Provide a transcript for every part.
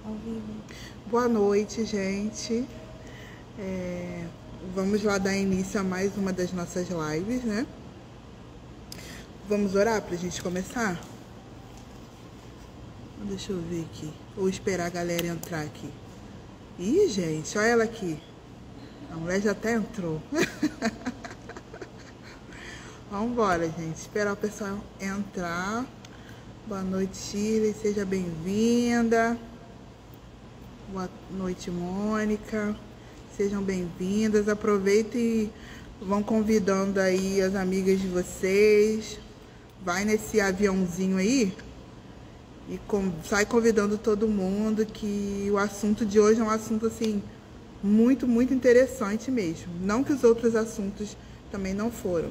Ao vivo. Boa noite, gente. Vamos lá dar início a mais uma das nossas lives, né? Vamos orar pra gente começar? Deixa eu ver aqui. Ou esperar a galera entrar aqui. Ih, gente, olha ela aqui. A mulher já até entrou. Vamos embora, gente. Esperar o pessoal entrar. Boa noite, Shirley. Seja bem-vinda. Boa noite, Mônica. Sejam bem-vindas. Aproveitem e vão convidando aí as amigas de vocês. Vai nesse aviãozinho aí e sai convidando todo mundo, que o assunto de hoje é um assunto assim muito, muito interessante mesmo. Não que os outros assuntos também não foram,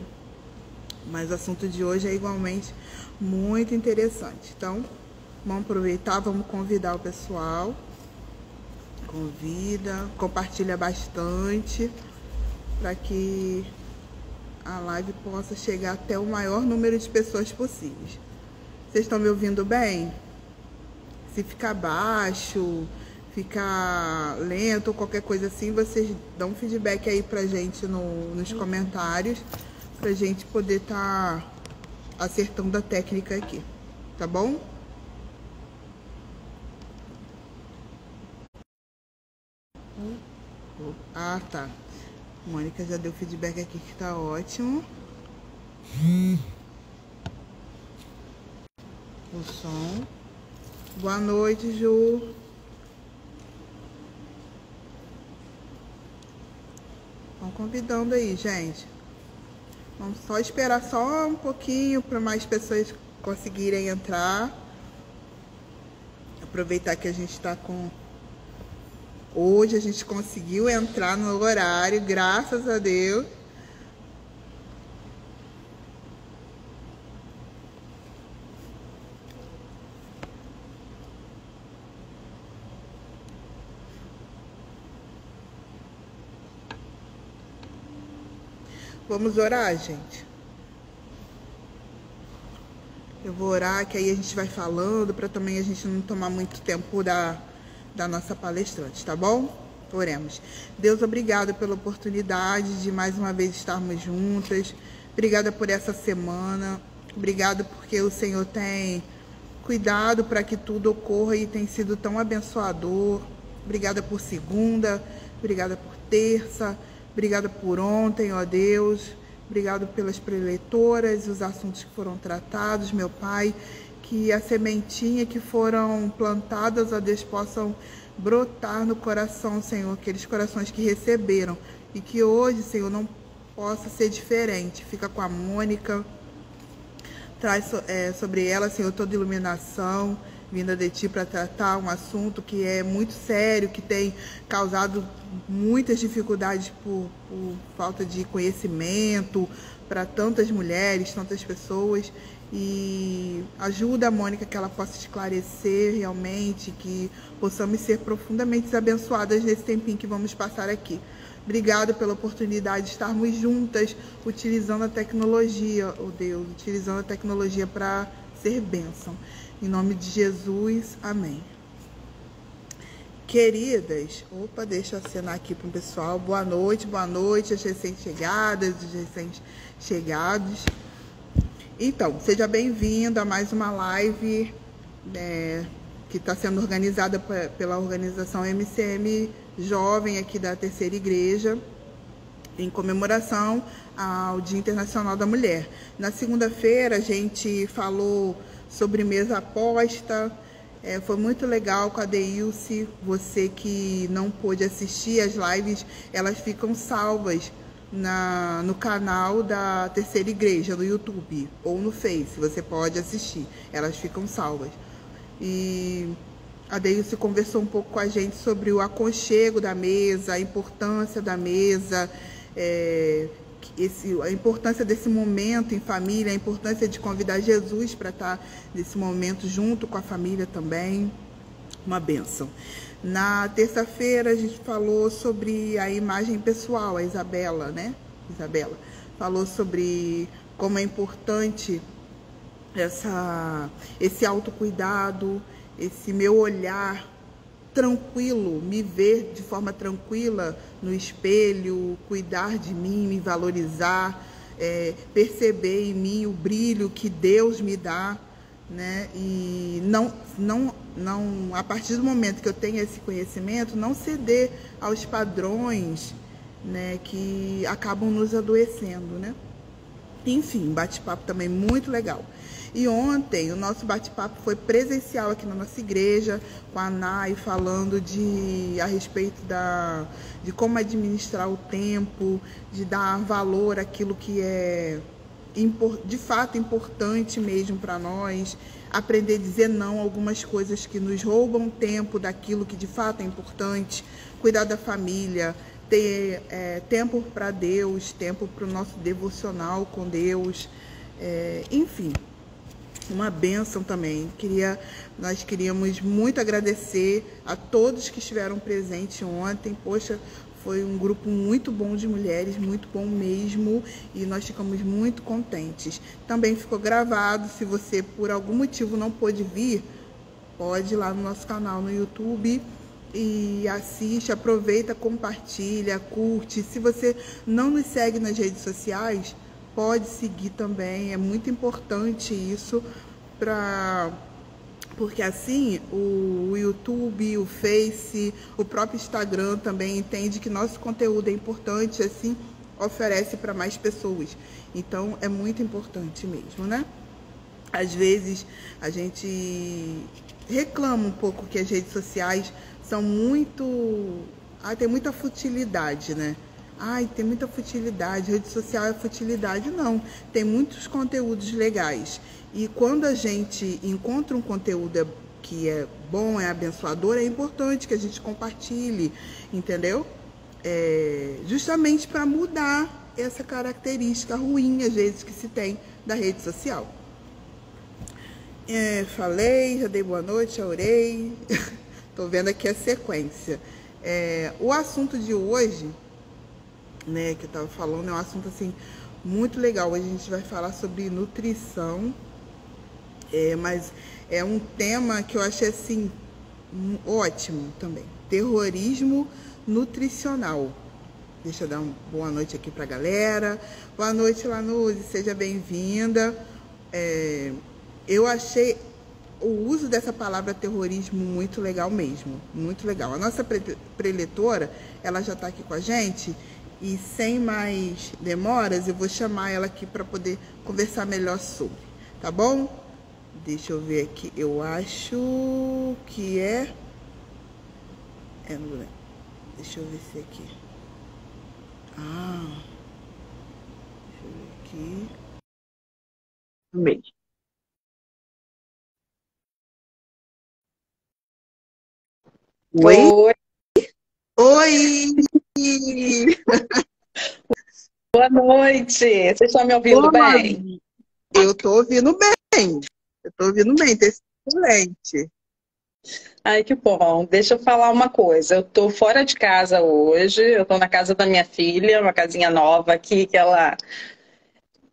mas o assunto de hoje é igualmente muito interessante. Então, vamos aproveitar, vamos convidar o pessoal. Convida, compartilha bastante para que a live possa chegar até o maior número de pessoas possíveis. Vocês estão me ouvindo bem? Se ficar baixo, ficar lento ou qualquer coisa assim, vocês dão um feedback aí pra gente nos comentários, pra gente poder estar acertando a técnica aqui, tá bom? Ah, tá. Mônica já deu feedback aqui que tá ótimo. O som. Boa noite, Ju. Estão convidando aí, gente. Vamos só esperar só um pouquinho para mais pessoas conseguirem entrar. Aproveitar que a gente está com... Hoje a gente conseguiu entrar no horário, graças a Deus. Vamos orar, gente? Eu vou orar, que aí a gente vai falando, para também a gente não tomar muito tempo da nossa palestrante, tá bom? Oremos. Deus, obrigada pela oportunidade de mais uma vez estarmos juntas. Obrigada por essa semana. Obrigada porque o Senhor tem cuidado para que tudo ocorra e tem sido tão abençoador. Obrigada por segunda, obrigada por terça, obrigada por ontem, ó Deus. Obrigado pelas preleitoras, os assuntos que foram tratados, meu Pai. Que a sementinha que foram plantadas, ó Deus, possam brotar no coração, Senhor, aqueles corações que receberam. E que hoje, Senhor, não possa ser diferente. Fica com a Mônica, traz sobre ela, Senhor, toda iluminação vinda de Ti para tratar um assunto que é muito sério, que tem causado muitas dificuldades por falta de conhecimento para tantas mulheres, tantas pessoas. E ajuda a Mônica que ela possa esclarecer realmente, que possamos ser profundamente abençoadas nesse tempinho que vamos passar aqui. Obrigada pela oportunidade de estarmos juntas, utilizando a tecnologia, oh Deus, utilizando a tecnologia para ser bênção. Em nome de Jesus, amém. Queridas, deixa eu acenar aqui para o pessoal. Boa noite, as recém-chegadas, os recém-chegados. Então, seja bem-vindo a mais uma live que está sendo organizada pela organização MCM Jovem aqui da Terceira Igreja, em comemoração ao Dia Internacional da Mulher. Na segunda-feira a gente falou sobre mesa aposta, foi muito legal com a Deilce. Você que não pôde assistir as lives, elas ficam salvas no canal da Terceira Igreja, no YouTube ou no Face, você pode assistir, elas ficam salvas. E a Deilce conversou um pouco com a gente sobre o aconchego da mesa, a importância da mesa, a importância desse momento em família, a importância de convidar Jesus para estar nesse momento junto com a família também, uma bênção. Na terça-feira a gente falou sobre a imagem pessoal, a Isabela, né? Isabela falou sobre como é importante esse autocuidado, esse meu olhar tranquilo, me ver de forma tranquila no espelho, cuidar de mim, me valorizar, perceber em mim o brilho que Deus me dá, né? E não, a partir do momento que eu tenho esse conhecimento, não ceder aos padrões, né, que acabam nos adoecendo, né? Enfim, bate-papo também muito legal. E ontem o nosso bate-papo foi presencial aqui na nossa igreja, com a Nai falando a respeito de como administrar o tempo, de dar valor àquilo que é de fato importante mesmo para nós, aprender a dizer não a algumas coisas que nos roubam tempo daquilo que de fato é importante, cuidar da família, ter tempo para Deus, tempo para o nosso devocional com Deus, enfim, uma bênção também. Nós queríamos muito agradecer a todos que estiveram presentes ontem. Poxa, foi um grupo muito bom de mulheres, muito bom mesmo, e nós ficamos muito contentes. Também ficou gravado, se você por algum motivo não pôde vir, pode ir lá no nosso canal no YouTube e assiste, aproveita, compartilha, curte. Se você não nos segue nas redes sociais, pode seguir também, é muito importante isso, porque assim o YouTube, o Face, o próprio Instagram também entende que nosso conteúdo é importante, assim oferece para mais pessoas. Então é muito importante mesmo, né? Às vezes a gente reclama um pouco que as redes sociais são muito... tem muita futilidade, né? Tem muita futilidade, rede social é futilidade. Não, tem muitos conteúdos legais. E quando a gente encontra um conteúdo que é bom, é abençoador, é importante que a gente compartilhe, entendeu? Justamente para mudar essa característica ruim, às vezes, que se tem da rede social. Falei, já dei boa noite, já orei. Tô vendo aqui a sequência. O assunto de hoje, né, que eu tava falando, é um assunto assim muito legal. Hoje a gente vai falar sobre nutrição, mas é um tema que eu achei assim ótimo também. Terrorismo nutricional. Deixa eu dar uma boa noite aqui pra galera. Boa noite, Lanuse, seja bem-vinda. Eu achei o uso dessa palavra terrorismo muito legal mesmo, muito legal. A nossa preletora, ela já está aqui com a gente, e sem mais demoras, eu vou chamar ela aqui para poder conversar melhor sobre, tá bom? Deixa eu ver aqui, eu acho que deixa eu ver se é aqui. Deixa eu ver aqui. Também. Oi? Oi, Oi! boa noite. Vocês estão me ouvindo bem? Eu tô ouvindo bem. Eu tô ouvindo bem, tá excelente. Ai, que bom. Deixa eu falar uma coisa. Eu tô fora de casa hoje. Eu tô na casa da minha filha, uma casinha nova aqui, que ela...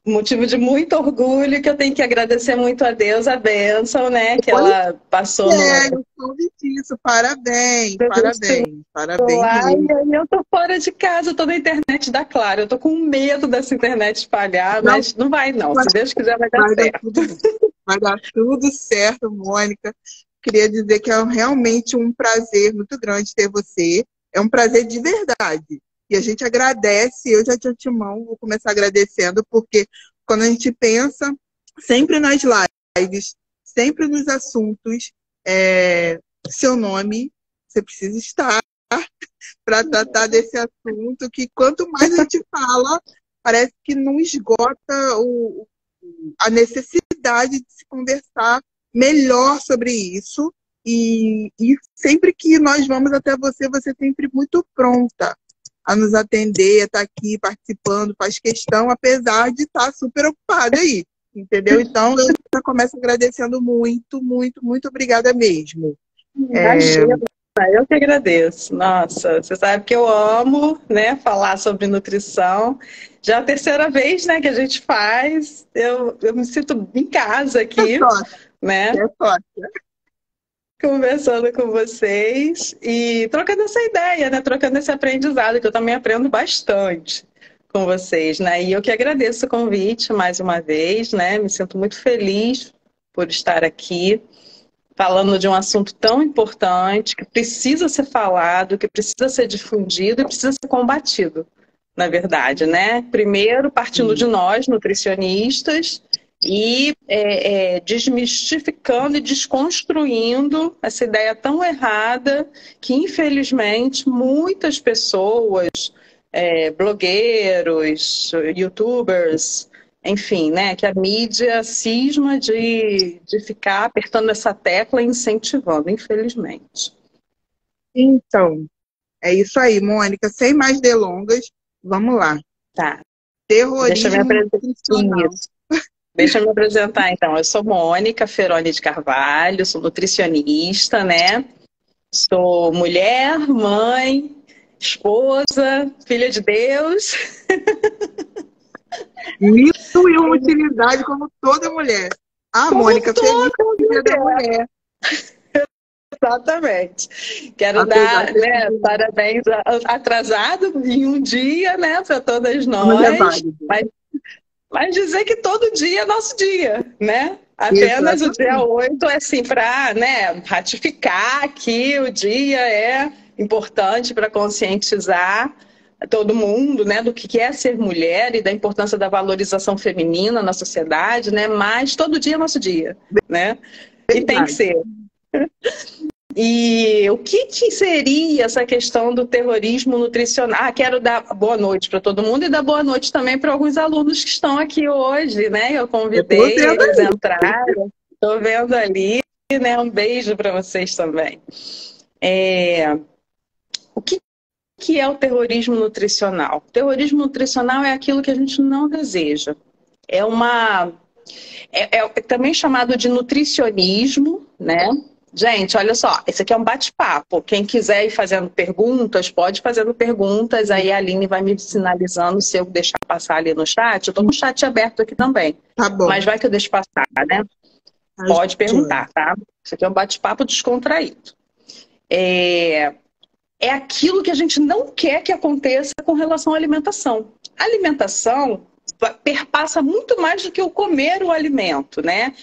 Motivo de muito orgulho, que eu tenho que agradecer muito a Deus, a bênção, né? Que Pois ela passou no... eu soube disso. Parabéns, parabéns, parabéns Lá, mesmo. e aí eu tô fora de casa, eu tô na internet da Claro. Eu tô com medo dessa internet espalhar, Não, mas não vai não. vai, Se Deus quiser, vai dar vai dar certo. tudo, vai dar tudo certo, Mônica. Queria dizer que é realmente um prazer muito grande ter você. É um prazer de verdade. E a gente agradece, eu já de antemão vou começar agradecendo, porque quando a gente pensa, sempre nas lives, sempre nos assuntos, seu nome, você precisa estar para tratar desse assunto, que quanto mais a gente fala, parece que não esgota a necessidade de se conversar melhor sobre isso. E sempre que nós vamos até você, você sempre muito pronta a nos atender, a estar aqui participando, faz questão, apesar de estar super ocupada aí, entendeu? Então, eu já começo agradecendo muito, muito, muito obrigada mesmo. Imagina, eu que agradeço. Nossa, você sabe que eu amo, né, falar sobre nutrição. Já é a terceira vez, né, que a gente faz. Eu me sinto em casa aqui, É sócia, né? é sócia. conversando com vocês e trocando essa ideia, né? Trocando esse aprendizado, que eu também aprendo bastante com vocês, né? E eu que agradeço o convite mais uma vez, né? Me sinto muito feliz por estar aqui falando de um assunto tão importante, que precisa ser falado, que precisa ser difundido e precisa ser combatido, na verdade, né? Primeiro, partindo de nós, nutricionistas, e desmistificando e desconstruindo essa ideia tão errada que, infelizmente, muitas pessoas, blogueiros, youtubers, enfim, né, que a mídia cisma de ficar apertando essa tecla e incentivando, infelizmente. Então, é isso aí, Mônica. Sem mais delongas, vamos lá. Tá. Terrorismo nutricional. Deixa eu me apresentar, então. Eu sou Mônica Feroni de Carvalho, sou nutricionista, né? Sou mulher, mãe, esposa, filha de Deus. Mil e uma utilidade, como toda mulher. Como Mônica, feliz dia da mulher. Exatamente. Quero dar, né, parabéns atrasado em um dia, né, para todas nós. Mas dizer que todo dia é nosso dia, né? Apenas o dia 8 é assim para, né, ratificar que o dia é importante para conscientizar todo mundo, né, do que é ser mulher e da importância da valorização feminina na sociedade, né? Mas todo dia é nosso dia, né? E tem que ser. E o que seria essa questão do terrorismo nutricional? Quero dar boa noite para todo mundo e dar boa noite também para alguns alunos que estão aqui hoje, né? Eu convidei eles a entrarem. Estou vendo ali, né? Um beijo para vocês também. O que é o terrorismo nutricional? O terrorismo nutricional é aquilo que a gente não deseja. É também chamado de nutricionismo, né? Gente, olha só, esse aqui é um bate-papo. Quem quiser ir fazendo perguntas, pode ir fazendo perguntas. Aí a Aline vai me sinalizando se eu deixar passar ali no chat. Eu estou com o chat aberto aqui também. Tá bom. Mas vai que eu deixo passar, né? Pode perguntar, tá? Isso aqui é um bate-papo descontraído. É aquilo que a gente não quer que aconteça com relação à alimentação. A alimentação perpassa muito mais do que o comer o alimento, né?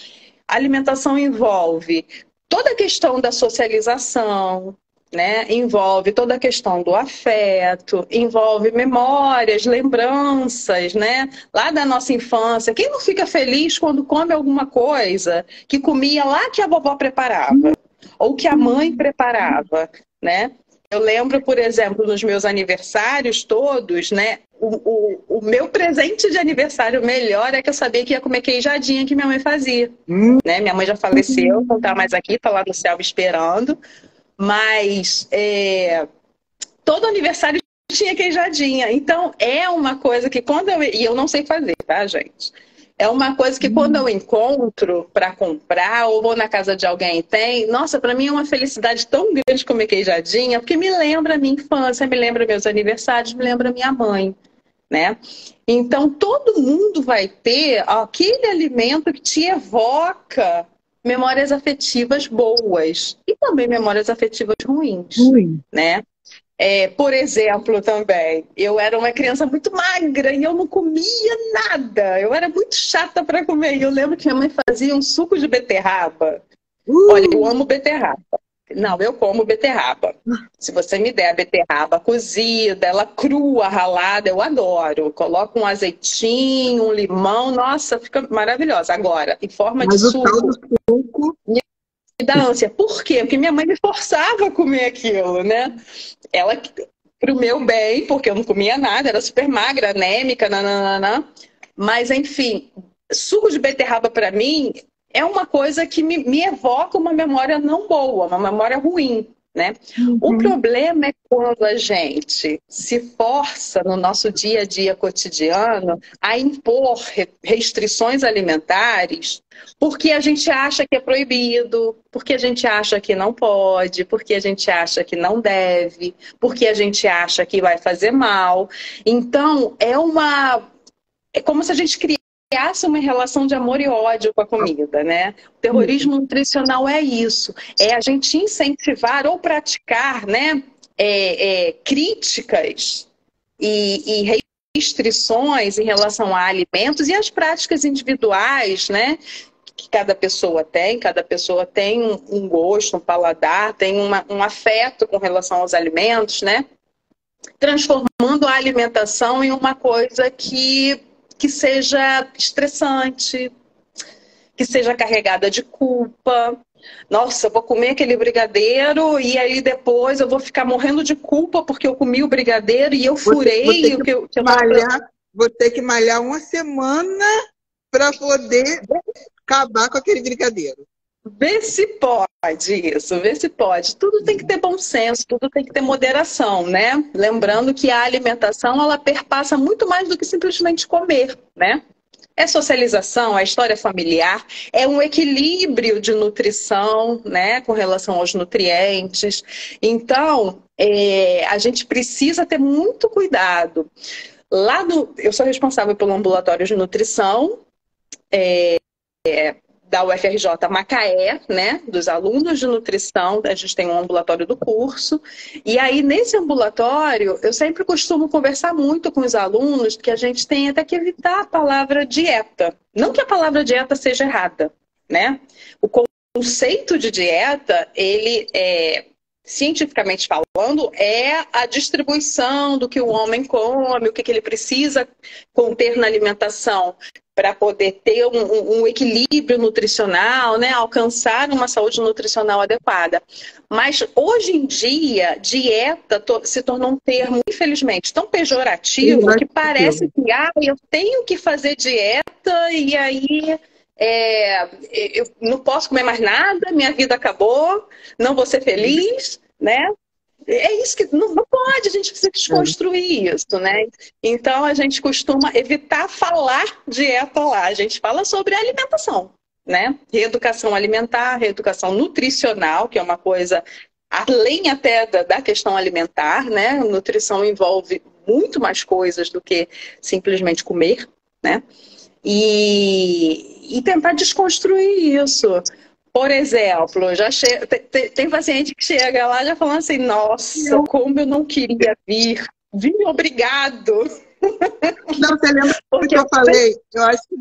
A alimentação envolve toda a questão da socialização, né? Envolve toda a questão do afeto, envolve memórias, lembranças, né? Lá da nossa infância. Quem não fica feliz quando come alguma coisa que comia lá que a vovó preparava? Ou que a mãe preparava, né? Eu lembro, por exemplo, nos meus aniversários todos, né? O meu presente de aniversário melhor é que eu sabia que ia comer queijadinha que minha mãe fazia. Né? Minha mãe já faleceu, não está mais aqui, está lá no céu esperando. Mas todo aniversário tinha queijadinha. Então, é uma coisa que quando eu... E eu não sei fazer, tá, gente? É uma coisa que quando eu encontro para comprar ou vou na casa de alguém e tem, nossa, para mim é uma felicidade tão grande comer queijadinha, porque me lembra a minha infância, me lembra meus aniversários, me lembra minha mãe, né? Então, todo mundo vai ter aquele alimento que te evoca memórias afetivas boas e também memórias afetivas ruins, né? Por exemplo, também, eu era uma criança muito magra e eu não comia nada. Eu era muito chata para comer. E eu lembro que minha mãe fazia um suco de beterraba. Olha, eu amo beterraba. Não, eu como beterraba. Se você me der a beterraba cozida, ela crua, ralada, eu adoro. Coloco um azeitinho, um limão, nossa, fica maravilhosa. Agora, em forma de suco... Me dá ânsia. Por quê? Porque minha mãe me forçava a comer aquilo, né? Ela, pro meu bem, porque eu não comia nada, era super magra, anêmica, nananana. Mas, enfim, suco de beterraba para mim é uma coisa que me evoca uma memória não boa, uma memória ruim, né? O problema é quando a gente se força no nosso dia a dia cotidiano a impor restrições alimentares porque a gente acha que é proibido, porque a gente acha que não pode, porque a gente acha que não deve, porque a gente acha que vai fazer mal. Então, é como se a gente criasse criasse uma relação de amor e ódio com a comida, né? O terrorismo nutricional é isso, é a gente incentivar ou praticar, né, críticas e restrições em relação a alimentos e as práticas individuais, né, que cada pessoa tem um gosto, um paladar, tem um afeto com relação aos alimentos, né? Transformando a alimentação em uma coisa que seja estressante, que seja carregada de culpa. Nossa, eu vou comer aquele brigadeiro e aí depois eu vou ficar morrendo de culpa porque eu comi o brigadeiro e eu furei o que eu malhar, vou ter que malhar uma semana para poder acabar com aquele brigadeiro. Vê se pode isso, vê se pode. Tudo tem que ter bom senso, tudo tem que ter moderação, né? Lembrando que a alimentação, ela perpassa muito mais do que simplesmente comer, né? É socialização, é história familiar, é um equilíbrio de nutrição, né, com relação aos nutrientes. Então, a gente precisa ter muito cuidado. Eu sou responsável pelo ambulatório de nutrição, da UFRJ Macaé, né, dos alunos de nutrição, a gente tem um ambulatório do curso, e aí nesse ambulatório eu sempre costumo conversar muito com os alunos que a gente tem até que evitar a palavra dieta. Não que a palavra dieta seja errada, né? O conceito de dieta, ele cientificamente falando, é a distribuição do que o homem come, o que ele precisa conter na alimentação para poder ter um equilíbrio nutricional, né? Alcançar uma saúde nutricional adequada. Mas hoje em dia, dieta se tornou um termo, infelizmente, tão pejorativo que parece que eu tenho que fazer dieta e aí eu não posso comer mais nada, minha vida acabou, não vou ser feliz, né? É isso que não pode, a gente precisa desconstruir isso, né? Então a gente costuma evitar falar dieta lá, a gente fala sobre alimentação, né? Reeducação alimentar, reeducação nutricional, que é uma coisa além até da questão alimentar, né? Nutrição envolve muito mais coisas do que simplesmente comer, né? E tentar desconstruir isso. Por exemplo, tem paciente que chega lá já falando assim, nossa, como eu não queria vir. Vim, obrigado. Não, você lembra do que eu falei? Eu acho que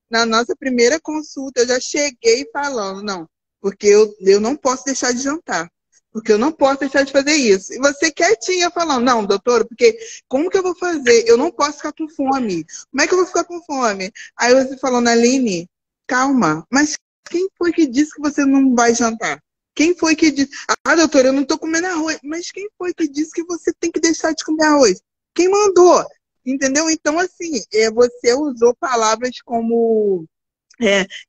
na nossa primeira consulta eu já cheguei falando, não, porque eu não posso deixar de jantar. Porque eu não posso deixar de fazer isso. E você quietinha falando, não, doutora, porque como que eu vou fazer? Eu não posso ficar com fome. Como é que eu vou ficar com fome? Aí você falou, Aline, calma, mas quem foi que disse que você não vai jantar? Quem foi que disse? Ah, doutora, eu não estou comendo arroz. Mas quem foi que disse que você tem que deixar de comer arroz? Quem mandou? Entendeu? Então, assim, você usou palavras como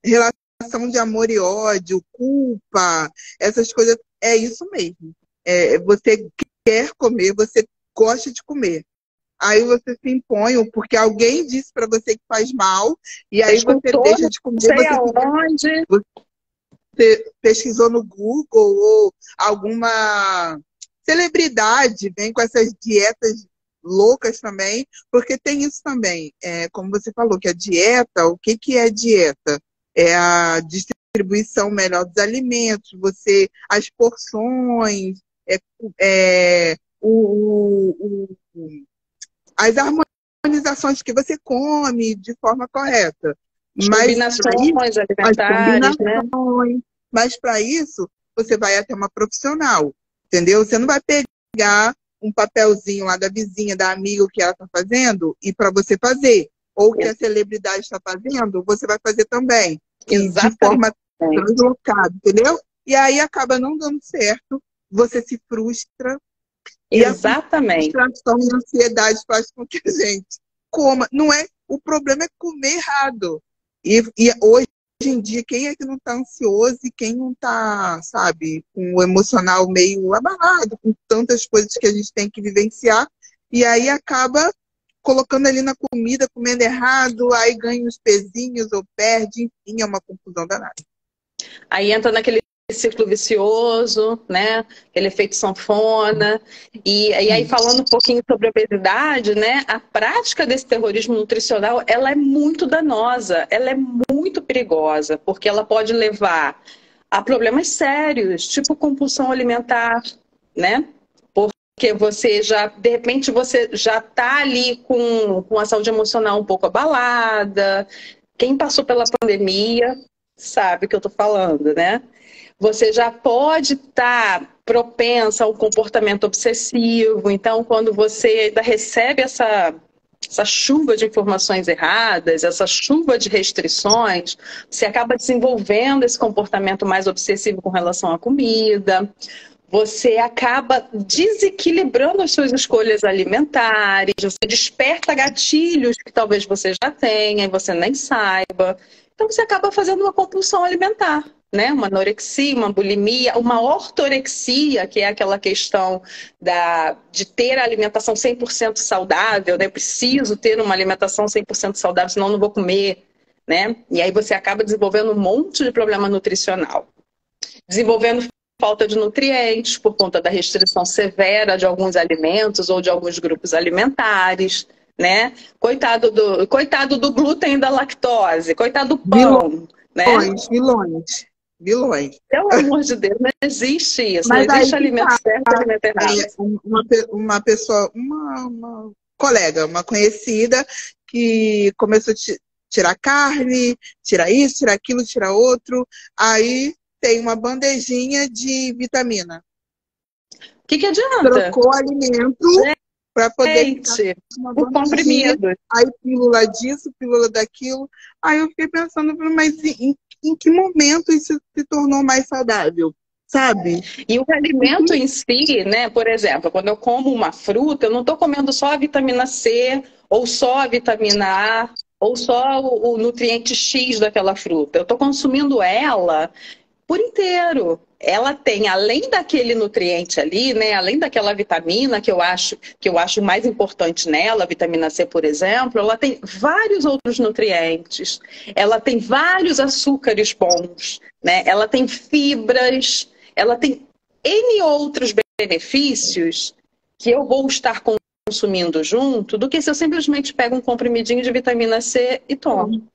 relação de amor e ódio, culpa, essas coisas. É isso mesmo. Você quer comer, você gosta de comer. Aí você se impõe, porque alguém disse para você que faz mal, e aí você deixa de comer. Você pesquisou no Google, ou alguma celebridade vem com essas dietas loucas também, porque tem isso também. Como você falou, que a dieta, o que é dieta? É a distribuição melhor dos alimentos, as porções, as harmonizações que você come de forma correta. Combinações alimentares, né? Mas para isso, você vai até uma profissional, entendeu? Você não vai pegar um papelzinho lá da vizinha, da amiga, o que ela está fazendo, e para você fazer. Ou o que a celebridade está fazendo, você vai fazer também. De forma translocada, entendeu? E aí acaba não dando certo, você se frustra. Exatamente. E a frustração e a ansiedade faz com que a gente coma. O problema é comer errado. E hoje em dia, quem é que não está ansioso e quem não está, sabe, com o emocional meio abalado, com tantas coisas que a gente tem que vivenciar, e aí acaba colocando ali na comida, comendo errado, aí ganha uns pezinhos ou perde, enfim, é uma confusão danada. Aí entra naquele ciclo vicioso, né? Aquele efeito sanfona. E aí, falando um pouquinho sobre a obesidade, né? A prática desse terrorismo nutricional, ela é muito danosa, ela é muito perigosa, porque ela pode levar a problemas sérios, tipo compulsão alimentar, né? Porque você já, de repente, você já está ali com a saúde emocional um pouco abalada. Quem passou pela pandemia sabe o que eu estou falando, né? Você já pode estar propensa ao comportamento obsessivo. Então, quando você ainda recebe essa chuva de informações erradas, essa chuva de restrições, você acaba desenvolvendo esse comportamento mais obsessivo com relação à comida. Você acaba desequilibrando as suas escolhas alimentares, você desperta gatilhos que talvez você já tenha e você nem saiba. Então você acaba fazendo uma compulsão alimentar, né? Uma anorexia, uma bulimia, uma ortorexia, que é aquela questão de ter a alimentação 100% saudável, né? Preciso ter uma alimentação 100% saudável, senão não vou comer, né? E aí você acaba desenvolvendo um monte de problema nutricional. Desenvolvendo falta de nutrientes por conta da restrição severa de alguns alimentos ou de alguns grupos alimentares, né? Coitado do glúten e da lactose, coitado do pão, né? Vilões. Pelo amor de Deus, não existe isso. Mas não existe alimento certo e alimento errado. Uma pessoa, uma colega, uma conhecida que começou a tirar carne, tirar isso, tirar aquilo, tirar outro, aí tem uma bandejinha de vitamina. O que adianta? Trocou alimento para poder uma bandejinha. Aí pílula disso, pílula daquilo. Aí eu fiquei pensando, mas em que momento isso se tornou mais saudável? Sabe? E o alimento em si, né? Por exemplo, quando eu como uma fruta, eu não estou comendo só a vitamina C, ou só a vitamina A, ou só o nutriente X daquela fruta. Eu estou consumindo ela por inteiro. Ela tem, além daquele nutriente ali, né, além daquela vitamina que eu acho mais importante nela, a vitamina C, por exemplo, ela tem vários outros nutrientes. Ela tem vários açúcares bons, né? Ela tem fibras, ela tem N outros benefícios que eu vou estar consumindo junto do que se eu simplesmente pego um comprimidinho de vitamina C e tomo.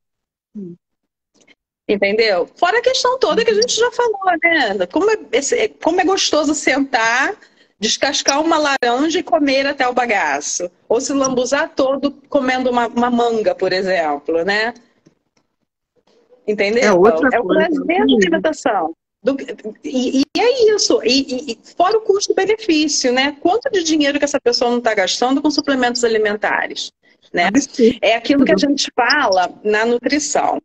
Entendeu? Fora a questão toda que a gente já falou, né? Como é gostoso sentar, descascar uma laranja e comer até o bagaço. Ou se lambuzar todo comendo uma manga, por exemplo, né? Entendeu? É outra coisa. É o prazer da alimentação. E é isso. E fora o custo-benefício, né? Quanto de dinheiro que essa pessoa não está gastando com suplementos alimentares? Né? É aquilo que a gente fala na nutrição.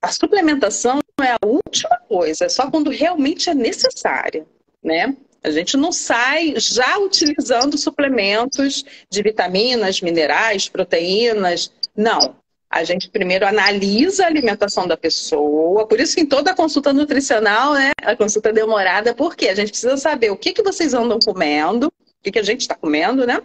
A suplementação é a última coisa, é só quando realmente é necessária, né? A gente não sai já utilizando suplementos de vitaminas, minerais, proteínas. Não. A gente primeiro analisa a alimentação da pessoa. Por isso que em toda consulta nutricional, né? A consulta demorada, porque a gente precisa saber o que vocês andam comendo, o que a gente está comendo, né?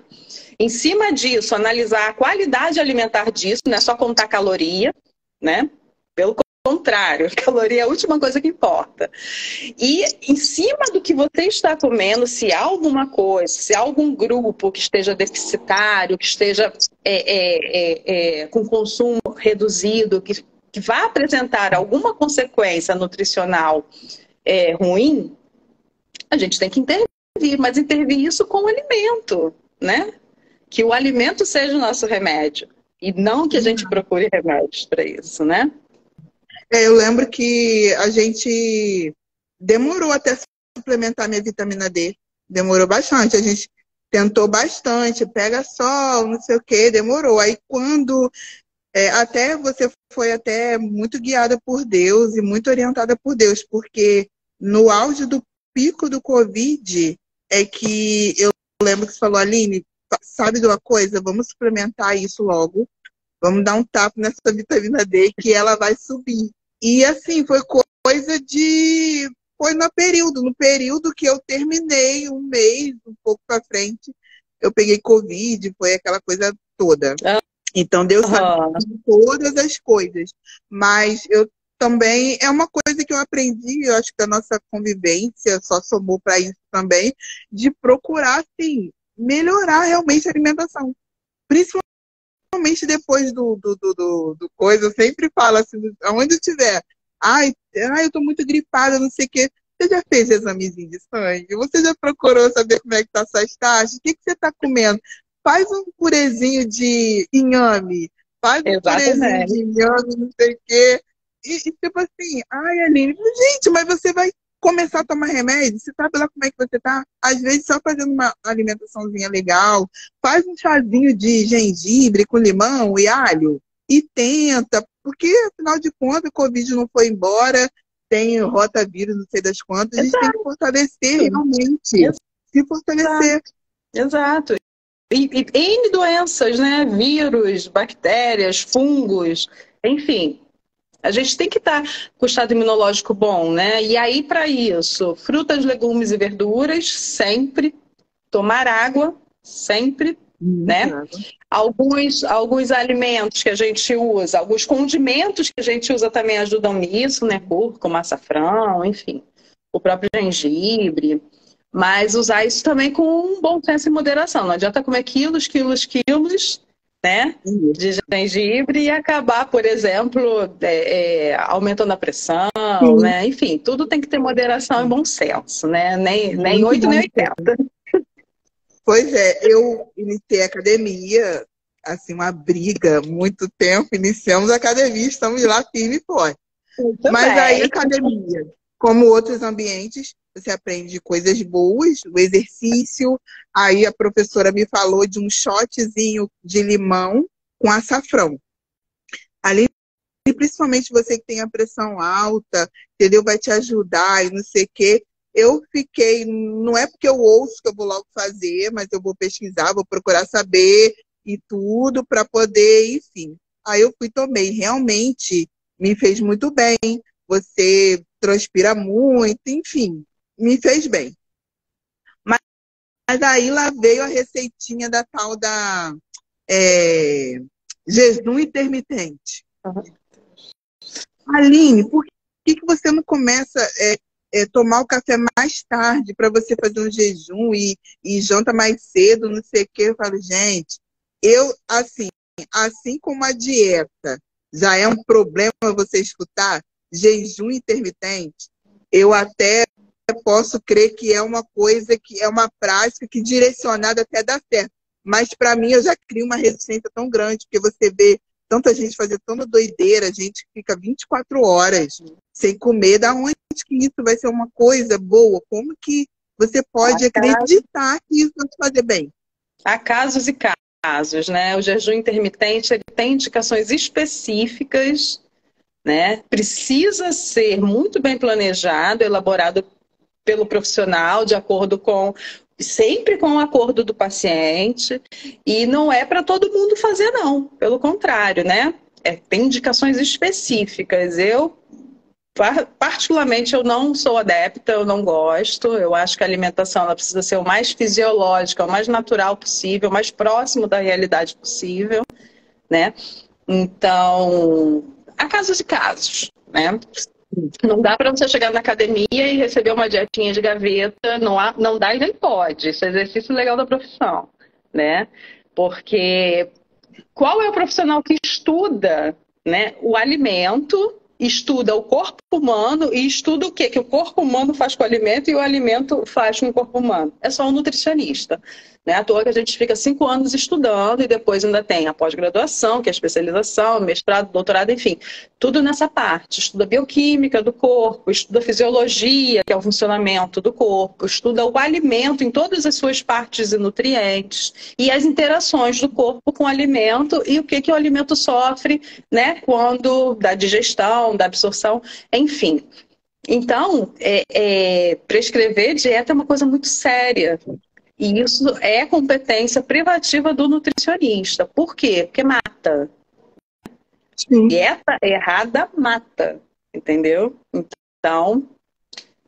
Em cima disso, analisar a qualidade alimentar disso, não é só contar caloria, né? Pelo contrário, caloria é a última coisa que importa. E em cima do que você está comendo, se há alguma coisa, se há algum grupo que esteja deficitário, que esteja com consumo reduzido, que vai apresentar alguma consequência nutricional ruim, a gente tem que intervir, mas intervir isso com o alimento, né? Que o alimento seja o nosso remédio e não que a gente procure remédios para isso, né? Eu lembro que a gente demorou até suplementar minha vitamina D. Demorou bastante. A gente tentou bastante, pega sol, não sei o que, demorou. Aí quando até você foi até muito guiada por Deus e muito orientada por Deus, porque no auge do pico do Covid é que eu lembro que você falou, Aline, sabe de uma coisa? Vamos suplementar isso logo. Vamos dar um tapa nessa vitamina D que ela vai subir. E assim, foi coisa de... Foi no período que eu terminei um mês, um pouco pra frente, eu peguei Covid, foi aquela coisa toda. Então Deus sabe todas as coisas. Mas eu também é uma coisa que eu aprendi, eu acho que a nossa convivência só somou para isso também, de procurar, assim, melhorar realmente a alimentação. Principalmente depois do coisa, eu sempre falo assim, aonde eu estiver, eu tô muito gripada, não sei o quê. Você já fez examezinho de sangue? Você já procurou saber como é que tá suas taxas? O que que você tá comendo? Faz um purezinho de inhame, faz um purezinho de Exatamente. inhame, não sei o quê. E tipo assim, ai, Aline, gente, mas você vai começar a tomar remédio? Você sabe lá como é que você tá? Às vezes só fazendo uma alimentaçãozinha legal, faz um chazinho de gengibre com limão e alho e tenta, porque afinal de contas o Covid não foi embora, tem rotavírus, não sei das quantas, a gente tem que Exato. fortalecer realmente, se Exato. fortalecer. Exato. E N doenças, né? Vírus, bactérias, fungos, enfim. A gente tem que estar com o estado imunológico bom, né? E aí, para isso, frutas, legumes e verduras, sempre. Tomar água, sempre, Muita né? água. Alguns alimentos que a gente usa, alguns condimentos que a gente usa também ajudam nisso, né? Cúrcuma, açafrão, enfim. O próprio gengibre. Mas usar isso também com um bom senso e moderação. Não adianta comer quilos, quilos, quilos, né? De gengibre e acabar, por exemplo, aumentando a pressão, Sim, né? Enfim, tudo tem que ter moderação e bom senso, né? Nem muito 8 nem bom. 80. Pois é, eu iniciei a academia, assim, uma briga, muito tempo, iniciamos a academia, estamos lá firme e forte. Muito Mas aí, bem. academia, como outros ambientes, você aprende coisas boas, o exercício. Aí a professora me falou de um shotzinho de limão com açafrão. Ali, principalmente você que tem a pressão alta, entendeu? Vai te ajudar e não sei o quê. Eu fiquei, não é porque eu ouço que eu vou logo fazer, mas eu vou pesquisar, vou procurar saber e tudo para poder, enfim. Aí eu fui, tomei, realmente me fez muito bem. Você transpira muito, enfim, me fez bem. Mas, mas aí lá veio a receitinha da tal da é, jejum intermitente. Aline, por que você não começa tomar o café mais tarde para você fazer um jejum e janta mais cedo, não sei o quê? Eu falo, gente, eu, assim como a dieta já é um problema você escutar, jejum intermitente, eu até posso crer que é uma coisa que é uma prática que direcionada até dá certo. Mas para mim eu já crio uma resistência tão grande, porque você vê tanta gente fazer tanta doideira, gente que fica 24 horas sem comer, da onde que isso vai ser uma coisa boa? Como que você pode acreditar que isso vai te fazer bem? Há casos e casos, né? O jejum intermitente ele tem indicações específicas, né? Precisa ser muito bem planejado, elaborado pelo profissional, de acordo com sempre com o acordo do paciente, e não é para todo mundo fazer, não. Pelo contrário, né? Tem indicações específicas. Particularmente, eu não sou adepta, eu não gosto. Eu acho que a alimentação ela precisa ser o mais fisiológica, o mais natural possível, o mais próximo da realidade possível, né? Então, há casos e casos, né? Não dá para você chegar na academia e receber uma dietinha de gaveta, não dá e nem pode. Isso é exercício legal da profissão, né? Porque qual é o profissional que estuda, né, o alimento, estuda o corpo humano e estuda o que o corpo humano faz com o alimento e o alimento faz com o corpo humano? É só um nutricionista. Né? À toa que a gente fica 5 anos estudando e depois ainda tem a pós-graduação, que é a especialização, mestrado, doutorado, enfim, tudo nessa parte. Estuda a bioquímica do corpo, estuda a fisiologia, que é o funcionamento do corpo, estuda o alimento em todas as suas partes e nutrientes e as interações do corpo com o alimento e o que o alimento sofre, né, quando da digestão, da absorção, enfim. Então, prescrever dieta é uma coisa muito séria. E isso é competência privativa do nutricionista. Por quê? Porque mata. Sim. Dieta errada mata, entendeu? Então,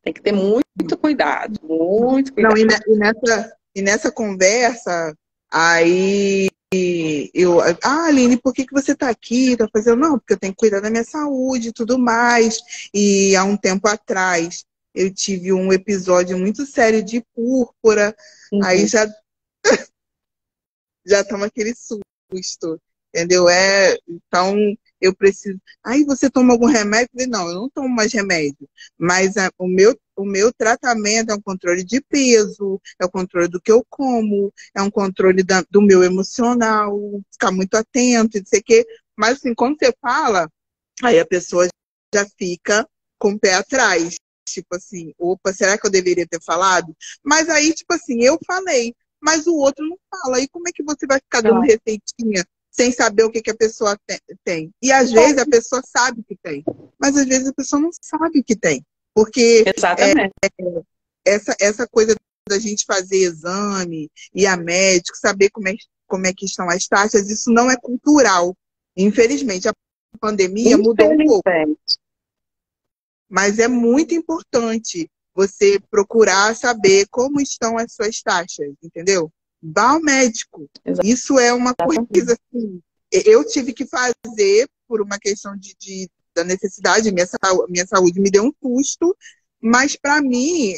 tem que ter muito cuidado, muito Não, cuidado. e nessa conversa, aí Aline, por que você está aqui? Tá fazendo? Não, porque eu tenho que cuidar da minha saúde e tudo mais. E há um tempo atrás eu tive um episódio muito sério de púrpura, aí Uhum. já toma aquele susto, entendeu? Então eu preciso. Aí você toma algum remédio? Eu falei, não, eu não tomo mais remédio, mas o meu tratamento é um controle de peso, é o controle do que eu como, é um controle do meu emocional, ficar muito atento, não sei o quê. Mas assim, quando você fala, aí a pessoa já fica com o pé atrás. Tipo assim, opa, será que eu deveria ter falado? Mas aí, tipo assim, eu falei, mas o outro não fala. E como é que você vai ficar dando Não. receitinha sem saber o que a pessoa tem? E às vezes a pessoa sabe que tem, mas às vezes a pessoa não sabe que tem. Porque Exatamente. essa coisa da gente fazer exame, ir a médico, saber como é que estão as taxas, isso não é cultural. Infelizmente, a pandemia mudou um pouco. Infelizmente. Mas é muito importante você procurar saber como estão as suas taxas, entendeu? Vá ao médico. Isso é uma Exatamente. coisa assim. Eu tive que fazer por uma questão da necessidade, minha saúde me deu um susto, mas para mim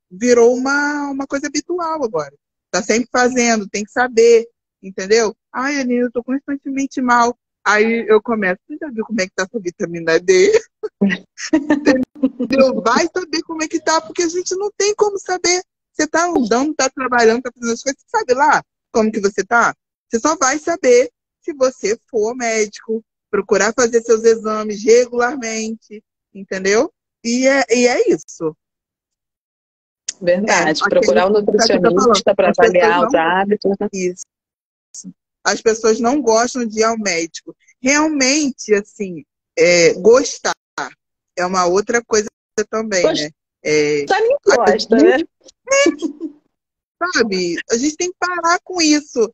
virou uma coisa habitual agora. Tá sempre fazendo, tem que saber, entendeu? Ai, Aninha, eu tô constantemente mal. Aí eu começo, você já viu como é que tá a sua vitamina D? Entendeu? Vai saber como é que tá, porque a gente não tem como saber. Você tá andando, tá trabalhando, tá fazendo as coisas, você sabe lá como que você tá? Você só vai saber se você for ao médico, procurar fazer seus exames regularmente, entendeu? E é isso. Verdade. Aquele Procurar o que tá falando. nutricionista para As pessoas avaliar os não hábitos, né? isso. As pessoas não gostam de ir ao médico. Realmente, assim, gostar é uma outra coisa também, né? É, Gostar nem a gosta, né? gente, sabe, a gente tem que parar com isso.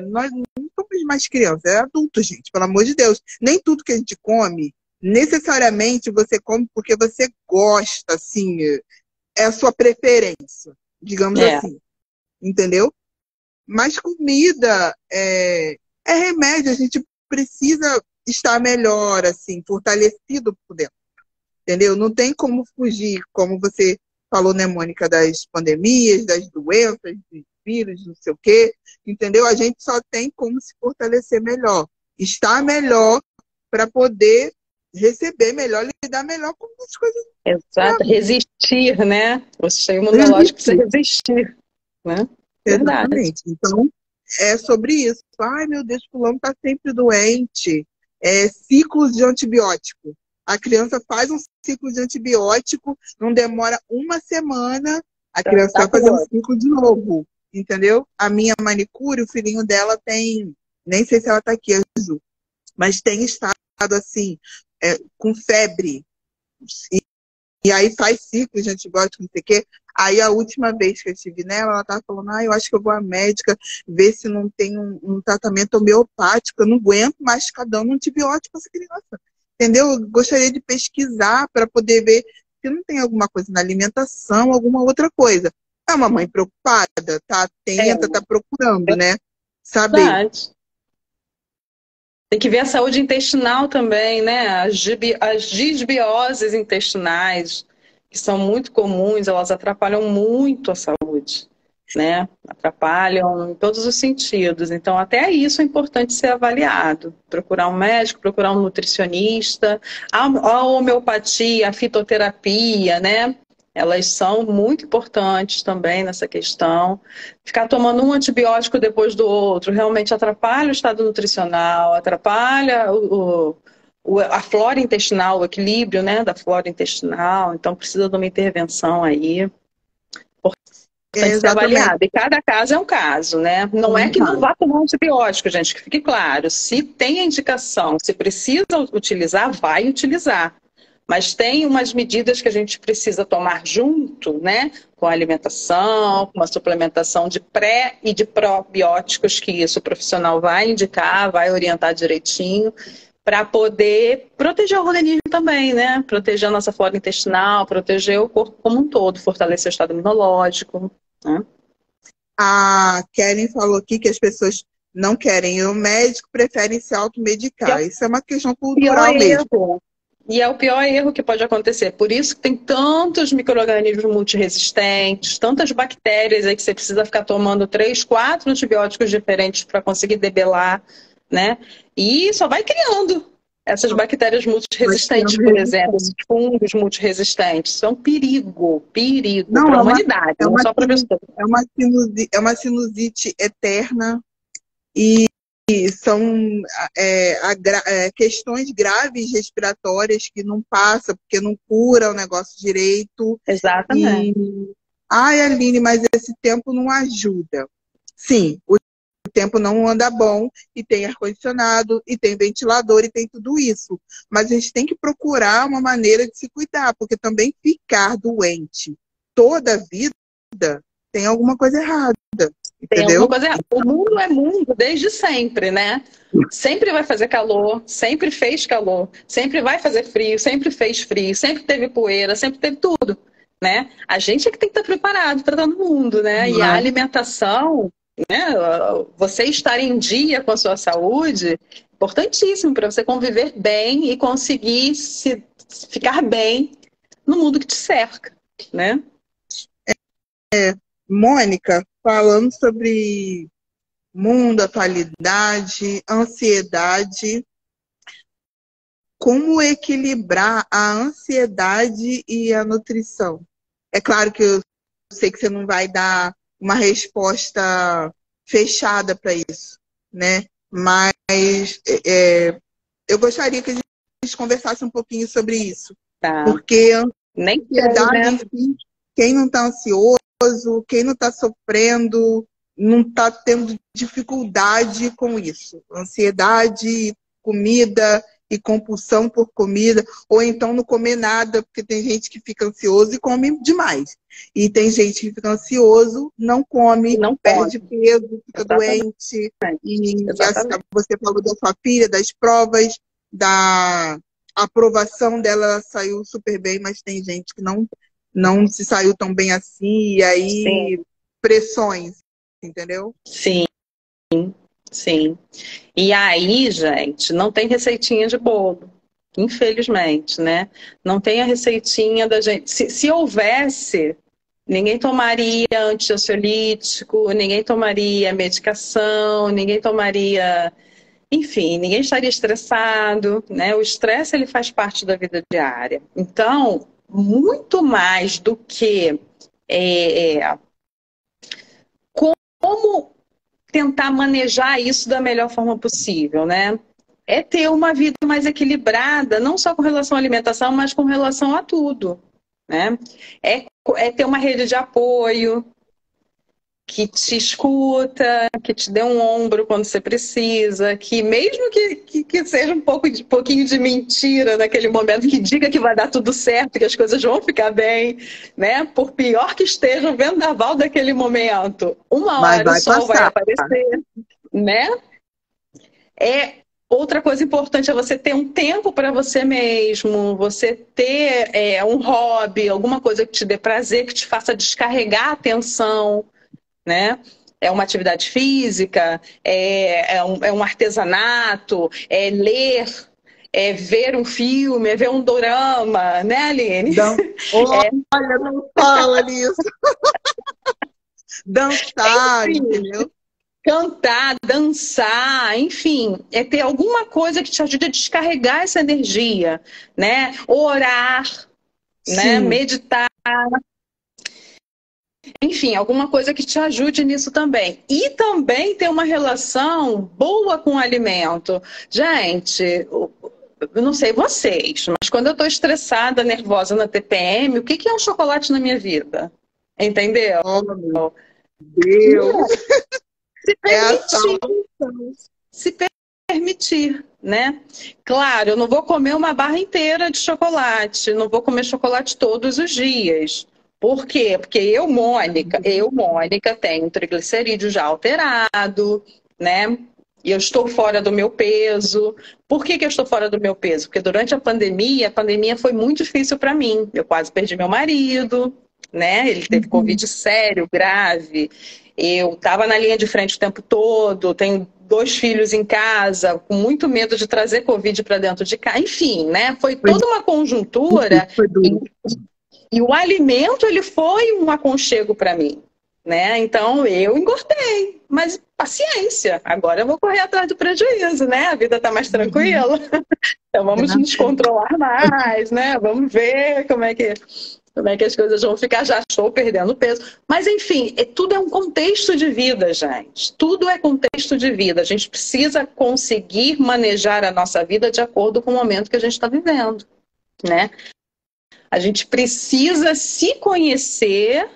Nós não somos mais crianças, é adulto, gente, pelo amor de Deus. Nem tudo que a gente come, necessariamente você come porque você gosta, assim, é a sua preferência, digamos É, assim, entendeu? Mas comida é remédio, a gente precisa estar melhor, assim, fortalecido por dentro. Entendeu? Não tem como fugir, como você falou, né, Mônica, das pandemias, das doenças, dos vírus, não sei o quê. Entendeu? A gente só tem como se fortalecer melhor. Estar melhor para poder receber melhor, lidar melhor com as coisas exato. novas. Resistir, né? O sistema imunológico precisa Resistir. resistir, né? Verdade. Exatamente. Então, é sobre isso. Ai, meu Deus, fulano está sempre doente. Ciclos de antibiótico. A criança faz um ciclo de antibiótico, não demora uma semana, a criança Tá vai fazer um curioso. ciclo de novo. Entendeu? A minha manicure, o filhinho dela tem, nem sei se ela está aqui, mas tem estado assim, com febre. E aí faz ciclo de antibiótico, não sei o quê. Aí a última vez que eu estive nela, ela estava falando, eu acho que eu vou à médica ver se não tem um tratamento homeopático, eu não aguento mais ficar dando antibiótico para essa criança. Entendeu? Eu gostaria de pesquisar para poder ver se não tem alguma coisa na alimentação, alguma outra coisa. É uma mãe preocupada, tá É, atenta, tá procurando, né? Saber. verdade. Tem que ver a saúde intestinal também, né? As disbioses intestinais, que são muito comuns, elas atrapalham muito a saúde, né? Atrapalham em todos os sentidos. Então, até isso é importante ser avaliado. Procurar um médico, procurar um nutricionista. A homeopatia, a fitoterapia, né? Elas são muito importantes também nessa questão. Ficar tomando um antibiótico depois do outro realmente atrapalha o estado nutricional, atrapalha a flora intestinal, o equilíbrio, né, da flora intestinal. Então precisa de uma intervenção aí. Importante ser Exatamente. avaliado. E cada caso é um caso, né? Não é que não vá tomar um antibiótico, gente, que fique claro. Se tem a indicação, se precisa utilizar, vai utilizar. Mas tem umas medidas que a gente precisa tomar junto, né? Com a alimentação, com uma suplementação de pré e de probióticos, que isso o profissional vai indicar, vai orientar direitinho, para poder proteger o organismo também, né? Proteger a nossa flora intestinal, proteger o corpo como um todo, fortalecer o estado imunológico, né? A Karen falou aqui que as pessoas não querem ir ao médico, preferem se automedicar. Isso é uma questão Pior cultural mesmo. erro. E é o pior erro que pode acontecer. Por isso que tem tantos micro-organismos multiresistentes, tantas bactérias aí que você precisa ficar tomando 3, 4 antibióticos diferentes para conseguir debelar, né? E só vai criando essas bactérias multiresistentes, por exemplo, esses fungos multiresistentes. Isso é um perigo para a humanidade, não só para a pessoa. É uma sinusite eterna e são questões graves respiratórias que não passam, porque não cura o negócio direito. Exatamente. Ai, Aline, mas esse tempo não ajuda. Sim, o tempo não anda bom, e tem ar-condicionado, e tem ventilador, e tem tudo isso. Mas a gente tem que procurar uma maneira de se cuidar, porque também ficar doente toda a vida tem alguma coisa errada. Tem entendeu? alguma coisa errada. O mundo é mundo desde sempre, né? Sempre vai fazer calor, sempre fez calor, sempre vai fazer frio, sempre fez frio, sempre teve poeira, sempre teve tudo, né? A gente é que tem que estar preparado para todo mundo, né? E a alimentação, né? Você estar em dia com a sua saúde, importantíssimo para você conviver bem e conseguir ficar bem no mundo que te cerca, né? Mônica, falando sobre mundo, atualidade, ansiedade, como equilibrar a ansiedade e a nutrição? É claro que eu sei que você não vai dar uma resposta fechada para isso, né? Mas eu gostaria que a gente conversasse um pouquinho sobre isso. Tá. Porque a Nem ansiedade, né? Quem não está ansioso, quem não está sofrendo, não está tendo dificuldade com isso. Ansiedade, comida e compulsão por comida, ou então não comer nada, porque tem gente que fica ansioso e come demais. E tem gente que fica ansioso, não come, perde peso, fica doente. E você falou da sua filha, das provas, da aprovação dela saiu super bem, mas tem gente que não se saiu tão bem assim, e aí pressões, entendeu? Sim, sim. E aí, gente, não tem receitinha de bolo, infelizmente, né? Não tem a receitinha da gente. Se houvesse, ninguém tomaria antiansiolítico, ninguém tomaria medicação, ninguém tomaria... Enfim, ninguém estaria estressado, né? O estresse, ele faz parte da vida diária. Então, muito mais do que como tentar manejar isso da melhor forma possível, né? É ter uma vida mais equilibrada, não só com relação à alimentação, mas com relação a tudo, né? É ter uma rede de apoio que te escuta, que te dê um ombro quando você precisa, que mesmo que seja pouquinho de mentira naquele momento, que diga que vai dar tudo certo, que as coisas vão ficar bem, né? Por pior que esteja o vendaval daquele momento, uma hora o sol vai aparecer, né? Outra coisa importante é você ter um tempo para você mesmo, você ter um hobby, alguma coisa que te dê prazer, que te faça descarregar a atenção, né? É uma atividade física, é um artesanato, é ler, é ver um filme, é ver um dorama, né, Aline? Olha, não fala nisso. Dançar, entendeu? Cantar, dançar, enfim, é ter alguma coisa que te ajude a descarregar essa energia, né? Orar, né? Meditar. Enfim, alguma coisa que te ajude nisso também. E também ter uma relação boa com o alimento. Gente, eu não sei vocês, mas quando eu estou estressada, nervosa na TPM, o que é um chocolate na minha vida? Entendeu? Oh, meu Deus! Se permitir, né? Claro, eu não vou comer uma barra inteira de chocolate, não vou comer chocolate todos os dias. Por quê? Porque eu, Mônica, tenho triglicerídeo já alterado, né? E eu estou fora do meu peso. Por que eu estou fora do meu peso? Porque durante a pandemia foi muito difícil para mim. Eu quase perdi meu marido, né? Ele teve Covid sério, grave. Eu estava na linha de frente o tempo todo, tenho 2 filhos em casa, com muito medo de trazer Covid para dentro de casa. Enfim, né? Foi toda uma conjuntura. Foi duro. E o alimento, ele foi um aconchego para mim, né? Então, eu engordei. Mas paciência, agora eu vou correr atrás do prejuízo, né? A vida está mais tranquila. Então, vamos nos controlar mais, né? Vamos ver como é que as coisas vão ficar. Já estou perdendo peso. Mas, enfim, tudo é um contexto de vida, gente. Tudo é contexto de vida. A gente precisa conseguir manejar a nossa vida de acordo com o momento que a gente está vivendo, né? A gente precisa se conhecer,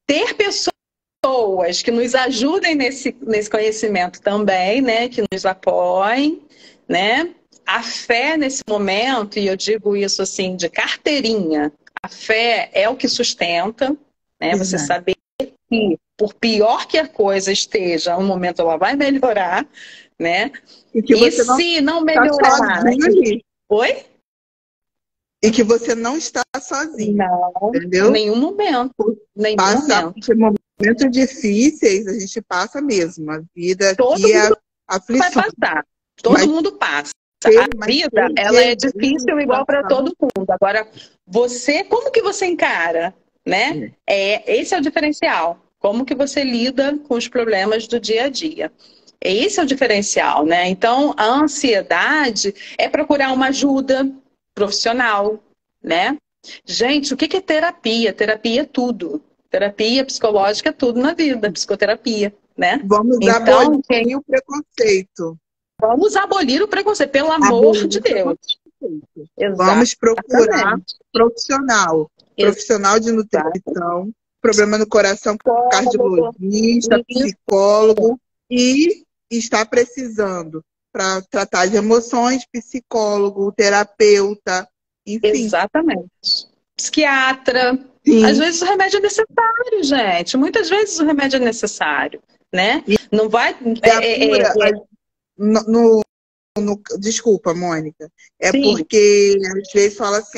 ter pessoas que nos ajudem nesse conhecimento também, né? Que nos apoiem, né? A fé nesse momento, e eu digo isso assim de carteirinha, a fé é o que sustenta, né? Você saber que, por pior que a coisa esteja, um momento ela vai melhorar, né? E se não melhorar... Oi? E que você não está sozinho. Não, entendeu? Em nenhum momento. Por momentos difíceis, a gente passa mesmo. A vida aqui é aflição. Vai passar. Todo mundo passa. A vida, ela é difícil igual para todo mundo. Agora, você, como que você encara, né? Esse é o diferencial. Como que você lida com os problemas do dia a dia. Esse é o diferencial, né? Então, a ansiedade é procurar uma ajuda profissional, né? Gente, o que é terapia? Terapia é tudo. Terapia psicológica é tudo na vida, psicoterapia, né? Vamos abolir o preconceito. Vamos abolir o preconceito, pelo amor de Deus. Vamos procurar profissional. Profissional de nutrição, problema no coração, cardiologista, psicólogo e está precisando para tratar de emoções, psicólogo, terapeuta, enfim. Exatamente. Psiquiatra. Sim. Às vezes o remédio é necessário, gente. Muitas vezes o remédio é necessário, né? Não vai... Desculpa, Mônica. Sim. Porque às vezes fala assim,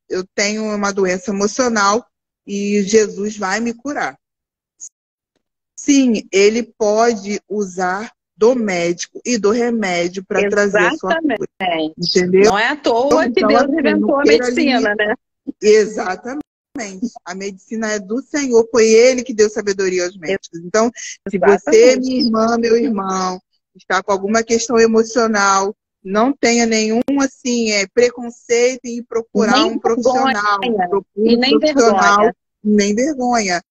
eu tenho uma doença emocional e Jesus vai me curar. Sim, ele pode usar do médico e do remédio para trazer a sua cura. Entendeu? Não é à toa que Deus inventou a medicina, né? Exatamente. A medicina é do Senhor, foi Ele que deu sabedoria aos médicos. Então, se você, minha irmã, meu irmão, está com alguma questão emocional, não tenha nenhum preconceito em procurar um profissional. E nem vergonha. Nem vergonha.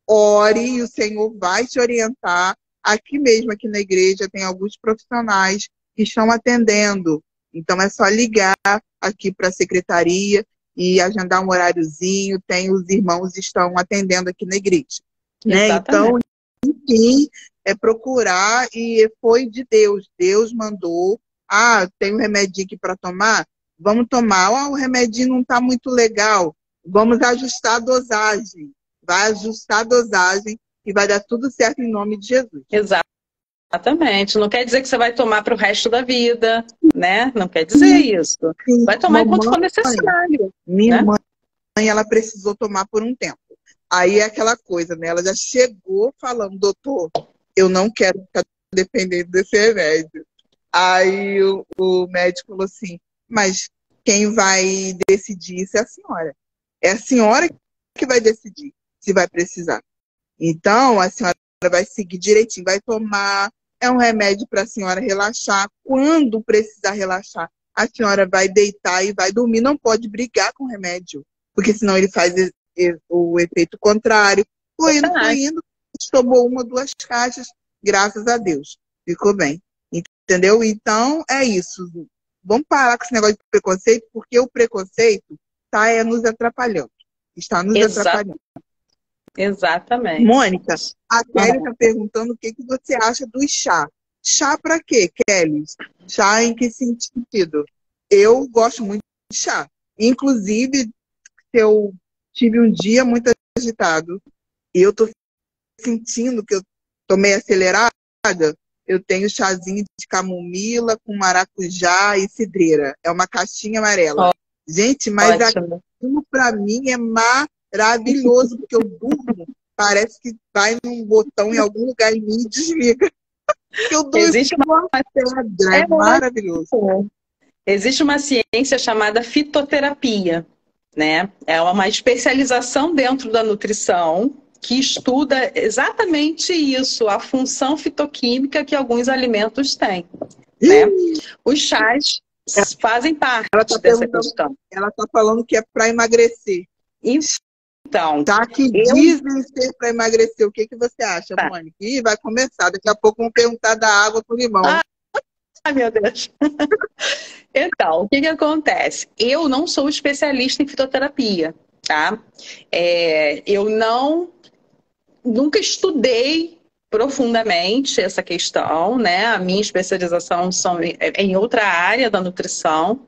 Ore e o Senhor vai te orientar. Aqui mesmo, aqui na igreja, tem alguns profissionais que estão atendendo. Então, é só ligar aqui para a secretaria e agendar um horáriozinho. Tem os irmãos que estão atendendo aqui na igreja. Né? Então, enfim, é procurar e foi de Deus. Deus mandou. Tem um remedinho aqui para tomar? Vamos tomar. O remedinho não está muito legal. Vamos ajustar a dosagem. Vai ajustar a dosagem e vai dar tudo certo em nome de Jesus. Exatamente. Não quer dizer que você vai tomar para o resto da vida, né? Não quer dizer isso. Sim. Vai tomar enquanto for necessário. Minha mãe, ela precisou tomar por um tempo. Aí é aquela coisa, né? Ela já chegou falando, doutor, eu não quero ficar dependendo desse remédio. Aí o médico falou assim, mas quem vai decidir isso é a senhora. É a senhora que vai decidir se vai precisar. Então, a senhora vai seguir direitinho, vai tomar, é um remédio para a senhora relaxar. Quando precisar relaxar, a senhora vai deitar e vai dormir. Não pode brigar com o remédio, porque senão ele faz o efeito contrário. Foi indo, tomou 1 ou 2 caixas, graças a Deus. Ficou bem. Entendeu? Então, é isso. Vamos parar com esse negócio de preconceito, porque o preconceito está nos atrapalhando. Está nos atrapalhando. Exatamente. Mônica, a Kelly está perguntando o que você acha do chá. Chá para quê, Kelly? Chá em que sentido? Eu gosto muito de chá. Inclusive, se eu tive um dia muito agitado e eu estou sentindo que eu estou meio acelerada, eu tenho chazinho de camomila com maracujá e cidreira. É uma caixinha amarela. Gente, mas aquilo para mim é maravilhoso, porque eu durmo, parece que vai num botão em algum lugar em mim e desliga. Eu durmo Existe uma pedra, é é maravilhoso. ótimo. Existe uma ciência chamada fitoterapia, né? É uma especialização dentro da nutrição que estuda exatamente isso, a função fitoquímica que alguns alimentos têm, né? Os chás fazem parte Ela está dessa perguntando, questão. ela está falando que é para emagrecer. Então, Tá, que eu... dizem ser para emagrecer. O que você acha, Tá. Mônica? Ih, vai começar. Daqui a pouco vão perguntar da água com limão. Ai, meu Deus. Então, o que que acontece? Eu não sou especialista em fitoterapia, tá? Eu nunca estudei profundamente essa questão, né? A minha especialização é em outra área da nutrição,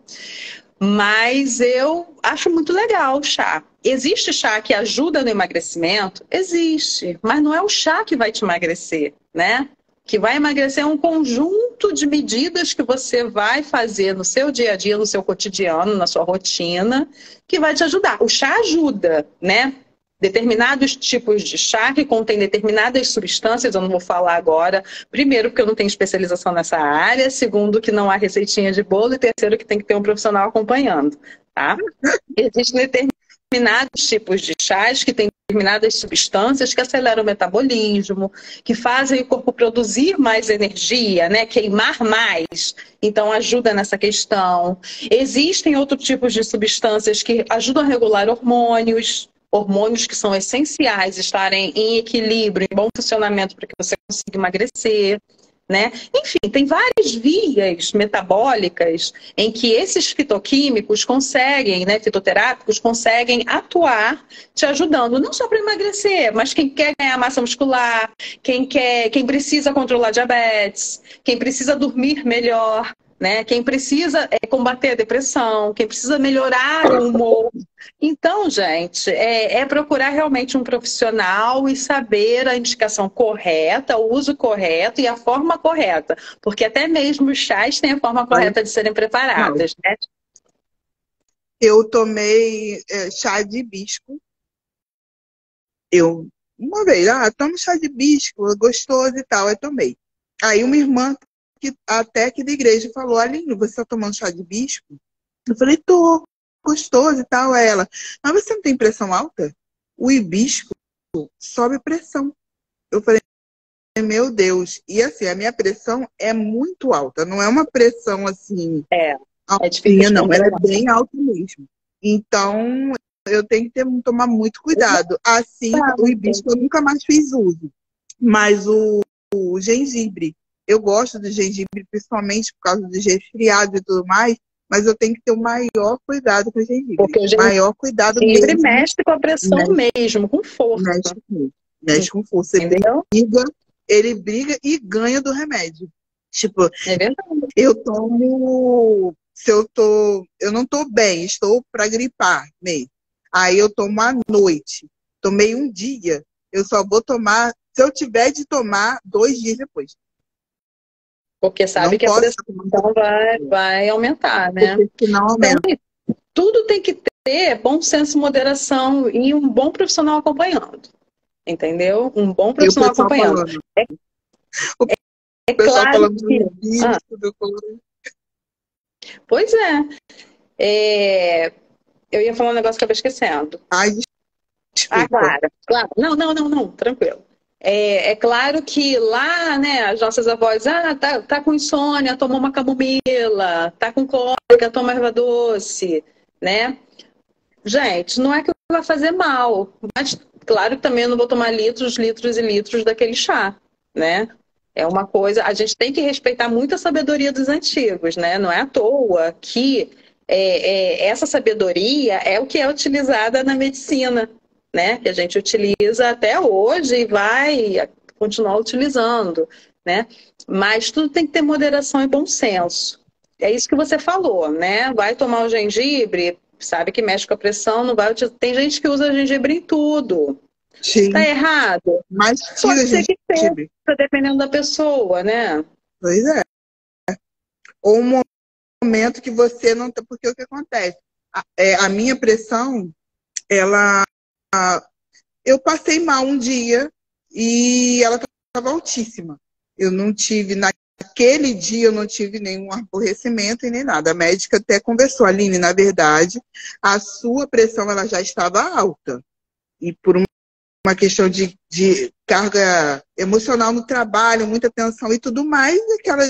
mas eu acho muito legal o chá. Existe chá que ajuda no emagrecimento? Existe, mas não é o chá que vai te emagrecer, né? Que vai emagrecer é um conjunto de medidas que você vai fazer no seu dia a dia, no seu cotidiano, na sua rotina, que vai te ajudar. O chá ajuda, né? Determinados tipos de chá que contém determinadas substâncias, eu não vou falar agora. Primeiro, porque eu não tenho especialização nessa área. Segundo, que não há receitinha de bolo. E terceiro, que tem que ter um profissional acompanhando, tá? Existem determinados tipos de chás que têm determinadas substâncias que aceleram o metabolismo, que fazem o corpo produzir mais energia, né? Queimar mais. Então, ajuda nessa questão. Existem outros tipos de substâncias que ajudam a regular hormônios que são essenciais estarem em equilíbrio, em bom funcionamento para que você consiga emagrecer, né? Enfim, tem várias vias metabólicas em que esses fitoquímicos conseguem, né, fitoterápicos, conseguem atuar te ajudando, não só para emagrecer, mas quem quer ganhar massa muscular, quem precisa controlar diabetes, quem precisa dormir melhor, né? Quem precisa combater a depressão, quem precisa melhorar o humor. Então, gente, é procurar realmente um profissional e saber a indicação correta, o uso correto e a forma correta. Porque até mesmo os chás têm a forma correta de serem preparadas, né? Eu tomei chá de hibisco. Uma vez, toma chá de hibisco, gostoso e tal, aí tomei. Aí uma irmã até aqui da igreja falou, Aline, você tá tomando chá de hibisco? Eu falei, tô, gostoso e tal. Aí ela, mas você não tem pressão alta? O hibisco sobe pressão. Eu falei, meu Deus. E assim, a minha pressão é muito alta. Não é uma pressão assim, É difícil altinha, de não. Ela é controlar. bem alta mesmo. Então, eu tenho que tomar muito cuidado. Assim, o hibisco eu nunca mais fiz uso. Mas o gengibre, eu gosto do gengibre, principalmente por causa dos resfriados e tudo mais, mas eu tenho que ter o maior cuidado com o gengibre. Porque o Maior cuidado gengibre mesmo. mexe com a pressão mesmo, com força. Mexe com força. Ele briga e ganha do remédio. Tipo, É verdade. eu tomo. Eu não tô bem, estou para gripar mesmo. Aí eu tomo à noite. Tomei um dia, eu só vou tomar, se eu tiver de tomar, 2 dias depois. Porque sabe que a pressão vai aumentar, né? Porque senão aumenta. Então, tudo tem que ter bom senso e moderação e um bom profissional acompanhando. Entendeu? Um bom profissional acompanhando. O pessoal claro falando que... do Pois eu ia falar um negócio que eu acabei esquecendo. Ai, desculpa. Claro. Não, tranquilo. É claro que lá, né, as nossas avós, tá com insônia, toma uma camomila, tá com cólica, toma erva doce, né? Gente, não é que vai fazer mal, mas claro que também eu não vou tomar litros e litros daquele chá, né? É uma coisa, a gente tem que respeitar muito a sabedoria dos antigos, né? Não é à toa que essa sabedoria é o que é utilizada na medicina, né? Que a gente utiliza até hoje e vai continuar utilizando, né? Mas tudo tem que ter moderação e bom senso. É isso que você falou, né? Vai tomar o gengibre, sabe que mexe com a pressão, não vai utilizar. Tem gente que usa gengibre em tudo. Sim. Tá errado? Mas pode ser que seja, dependendo da pessoa, né? Pois é. Ou um momento que você não tá, porque o que acontece? A minha pressão, ela Eu passei mal um dia e ela estava altíssima. Eu não tive, naquele dia, eu não tive nenhum aborrecimento e nem nada. A médica até conversou, Aline, na verdade, a sua pressão ela já estava alta. E por uma questão de carga emocional no trabalho, muita tensão e tudo mais,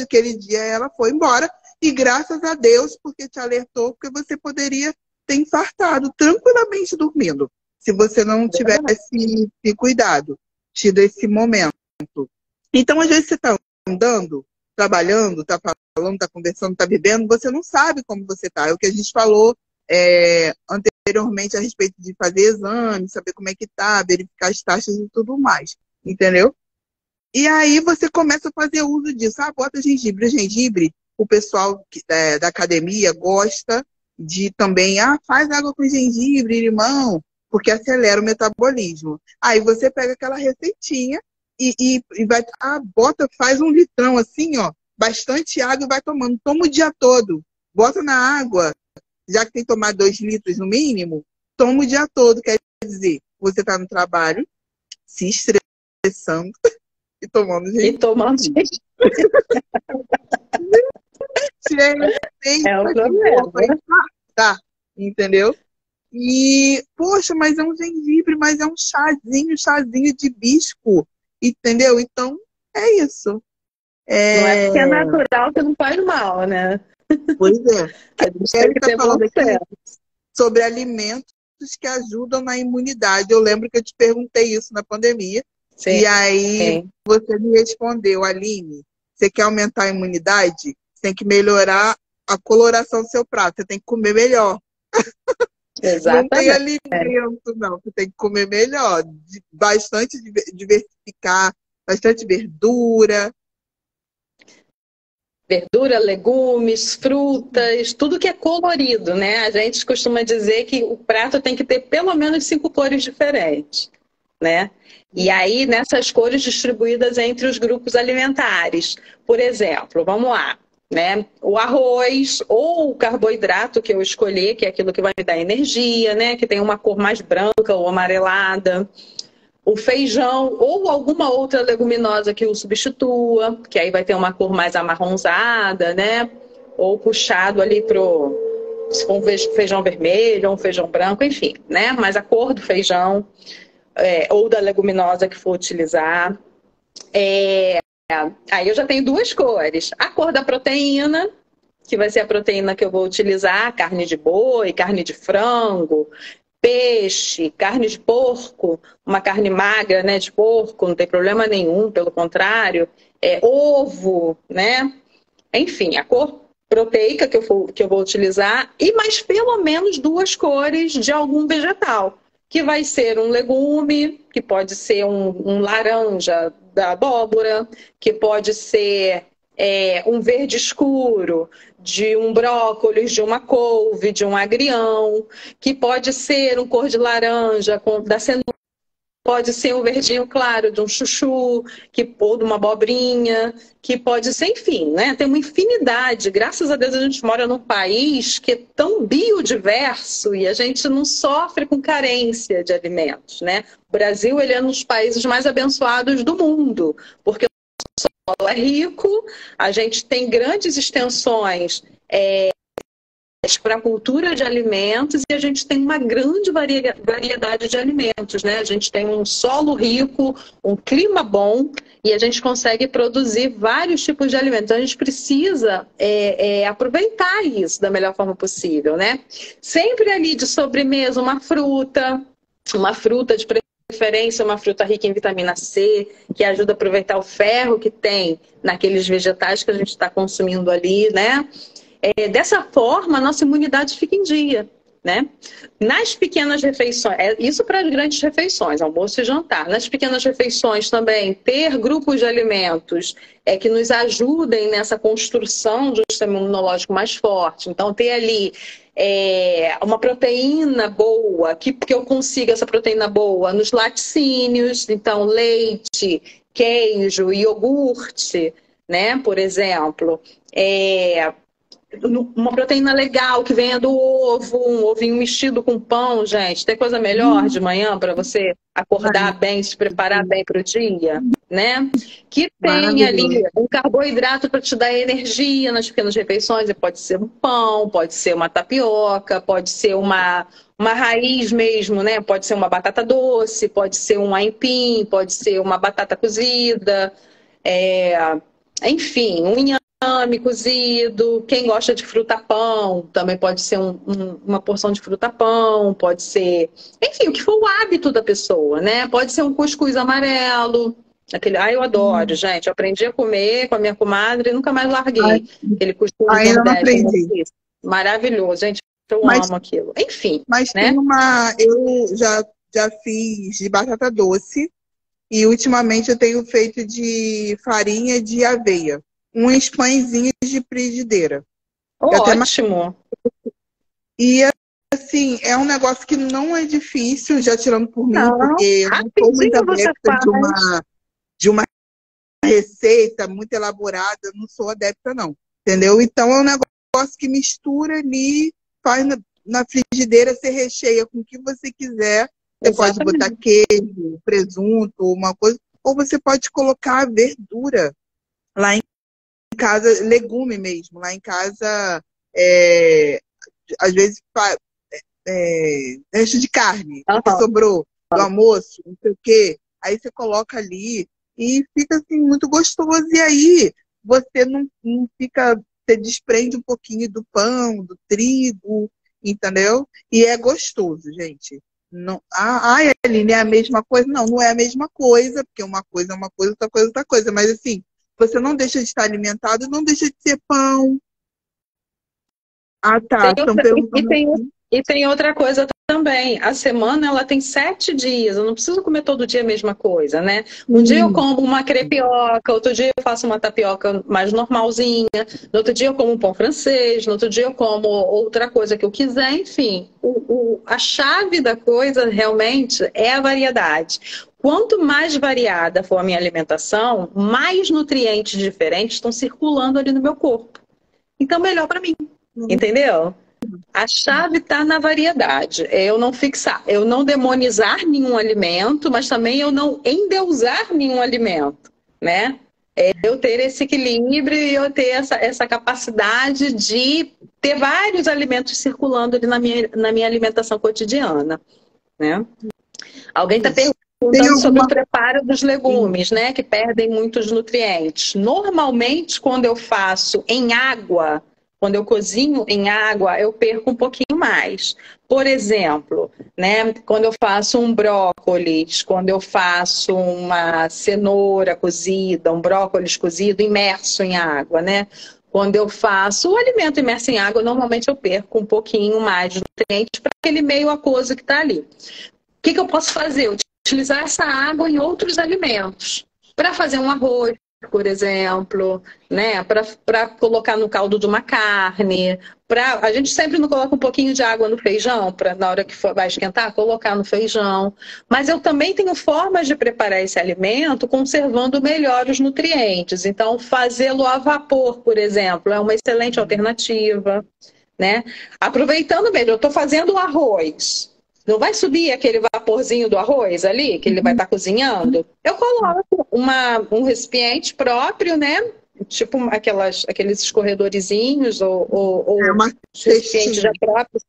aquele dia ela foi embora. E graças a Deus, porque te alertou, porque você poderia ter infartado tranquilamente dormindo, se você não tivesse se cuidado, tido esse momento. Então, às vezes, você está andando, trabalhando, está falando, está conversando, está bebendo, você não sabe como você está. É o que a gente falou anteriormente a respeito de fazer exame, saber como é que está, verificar as taxas e tudo mais. Entendeu? E aí você começa a fazer uso disso. Bota gengibre. O gengibre, o pessoal da academia gosta de também, faz água com gengibre e limão, porque acelera o metabolismo. Aí você pega aquela receitinha e vai, faz um litrão assim, ó, bastante água e vai tomando. Toma o dia todo. Bota na água, já que tem que tomar 2 litros no mínimo, toma o dia todo. Quer dizer, você está no trabalho, se estressando e tomando gengibre. E tomando gengibre. É o problema. Tá, entendeu? E, poxa, mas é um gengibre, mas é um chazinho de hibisco, entendeu? Então, é isso. Não é porque é natural que não faz mal, né? Pois é. A gente Ele tem que está ter falando bom aqui senso. sobre alimentos que ajudam na imunidade. Eu lembro que eu te perguntei isso na pandemia. Sim. E aí você me respondeu, Aline, você quer aumentar a imunidade? Você tem que melhorar a coloração do seu prato. Você tem que comer melhor. Exatamente. Não tem alimento, não. Você tem que comer melhor. Bastante diversificar, bastante verdura. Verdura, legumes, frutas, tudo que é colorido, né? A gente costuma dizer que o prato tem que ter pelo menos 5 cores diferentes, né? E aí, nessas cores distribuídas entre os grupos alimentares. Por exemplo, vamos lá, né? O arroz ou o carboidrato que eu escolher, que é aquilo que vai me dar energia, né? Que tem uma cor mais branca ou amarelada. O feijão ou alguma outra leguminosa que o substitua, que aí vai ter uma cor mais amarronzada, né? Ou puxado ali se for um feijão vermelho ou um feijão branco, enfim, né? Mas a cor do feijão ou da leguminosa que for utilizar. Aí eu já tenho 2 cores. A cor da proteína, que vai ser a proteína que eu vou utilizar, carne de boi, carne de frango, peixe, carne de porco, uma carne magra, né, de porco, não tem problema nenhum, pelo contrário, ovo, né? Enfim, a cor proteica que eu vou utilizar e mais pelo menos 2 cores de algum vegetal, que vai ser um legume, que pode ser um laranja da abóbora, que pode ser um verde escuro, de um brócolis, de uma couve, de um agrião, que pode ser um cor de laranja da cenoura, pode ser um verdinho claro de um chuchu, ou de uma abobrinha, que pode ser, enfim, né? Tem uma infinidade. Graças a Deus a gente mora num país que é tão biodiverso e a gente não sofre com carência de alimentos, né? O Brasil, ele é um dos países mais abençoados do mundo, porque o solo é rico, a gente tem grandes extensões para a cultura de alimentos e a gente tem uma grande variedade de alimentos, né? A gente tem um solo rico, um clima bom e a gente consegue produzir vários tipos de alimentos. Então, a gente precisa aproveitar isso da melhor forma possível, né? Sempre ali de sobremesa, uma fruta de preferência, uma fruta rica em vitamina C, que ajuda a aproveitar o ferro que tem naqueles vegetais que a gente está consumindo ali, né? Dessa forma, a nossa imunidade fica em dia, né? Nas pequenas refeições, isso para as grandes refeições, almoço e jantar. Nas pequenas refeições também, ter grupos de alimentos que nos ajudem nessa construção de um sistema imunológico mais forte. Então, ter ali uma proteína boa, que eu consiga essa proteína boa nos laticínios, então leite, queijo, iogurte, né? Por exemplo. uma proteína legal que venha do ovo, um ovinho mexido com pão, gente. Tem coisa melhor de manhã para você acordar bem, se preparar bem para o dia, né? Que tenha ali um carboidrato para te dar energia nas pequenas refeições. Pode ser um pão, pode ser uma tapioca, pode ser uma raiz mesmo, né? Pode ser uma batata doce, pode ser um aipim, pode ser uma batata cozida, enfim, um inhame cozido. Quem gosta de fruta-pão, também pode ser uma porção de fruta-pão, pode ser, enfim, o que for o hábito da pessoa, né? Pode ser um cuscuz amarelo. Eu adoro, gente. Eu aprendi a comer com a minha comadre e nunca mais larguei. Aquele cuscuz ainda não aprendi. Maravilhoso, gente. Eu amo aquilo. Enfim. Mas né? Eu já fiz de batata doce e ultimamente eu tenho feito de farinha de aveia. Uns pãezinhos de frigideira. Ótimo! E assim, é um negócio que não é difícil, já tirando por mim, porque eu não sou muito adepta de uma receita muito elaborada, eu não sou adepta não, entendeu? Então é um negócio que mistura ali, faz na frigideira, você recheia com o que você quiser. Você pode botar queijo, presunto, uma coisa, ou você pode colocar verdura lá em casa, legume mesmo. Lá em casa, às vezes, resto de carne, que sobrou do almoço, não sei o quê. Aí você coloca ali e fica assim muito gostoso. E aí você não fica, você desprende um pouquinho do pão, do trigo, entendeu? E é gostoso, gente. Não, Aline, é a mesma coisa? Não, não é a mesma coisa, porque uma coisa é uma coisa, outra coisa é outra coisa. Mas assim, você não deixa de estar alimentado, não deixa de ser pão. Tá. E tem outra coisa também. A semana, ela tem 7 dias. Eu não preciso comer todo dia a mesma coisa, né? Um dia eu como uma crepioca, outro dia eu faço uma tapioca mais normalzinha, no outro dia eu como um pão francês, no outro dia eu como outra coisa que eu quiser. Enfim, a chave da coisa realmente é a variedade. Quanto mais variada for a minha alimentação, mais nutrientes diferentes estão circulando ali no meu corpo. Então, melhor para mim. Entendeu? A chave está na variedade. Eu não fixar, eu não demonizar nenhum alimento, mas também eu não endeusar nenhum alimento, né? Eu ter esse equilíbrio e eu ter essa capacidade de ter vários alimentos circulando ali na minha alimentação cotidiana, né? Alguém está perguntando sobre o preparo dos legumes, né? Que perdem muitos nutrientes. Normalmente, quando eu faço em água, quando eu cozinho em água, eu perco um pouquinho mais. Por exemplo, né, quando eu faço um brócolis, quando eu faço uma cenoura cozida, um brócolis cozido imerso em água, né? Quando eu faço o alimento imerso em água, normalmente eu perco um pouquinho mais de nutrientes para aquele meio aquoso que está ali. O que eu posso fazer? Utilizar essa água em outros alimentos. Para fazer um arroz, por exemplo, né? Para colocar no caldo de uma carne. A gente sempre não coloca um pouquinho de água no feijão, para na hora que vai esquentar, colocar no feijão. Mas eu também tenho formas de preparar esse alimento conservando melhor os nutrientes. Então, fazê-lo a vapor, por exemplo, é uma excelente alternativa, né? Aproveitando mesmo, eu estou fazendo o arroz. Não vai subir aquele vaporzinho do arroz ali, que ele vai estar cozinhando? Eu coloco um recipiente próprio, né? Tipo aqueles escorredorzinhos ou recipiente já próprio.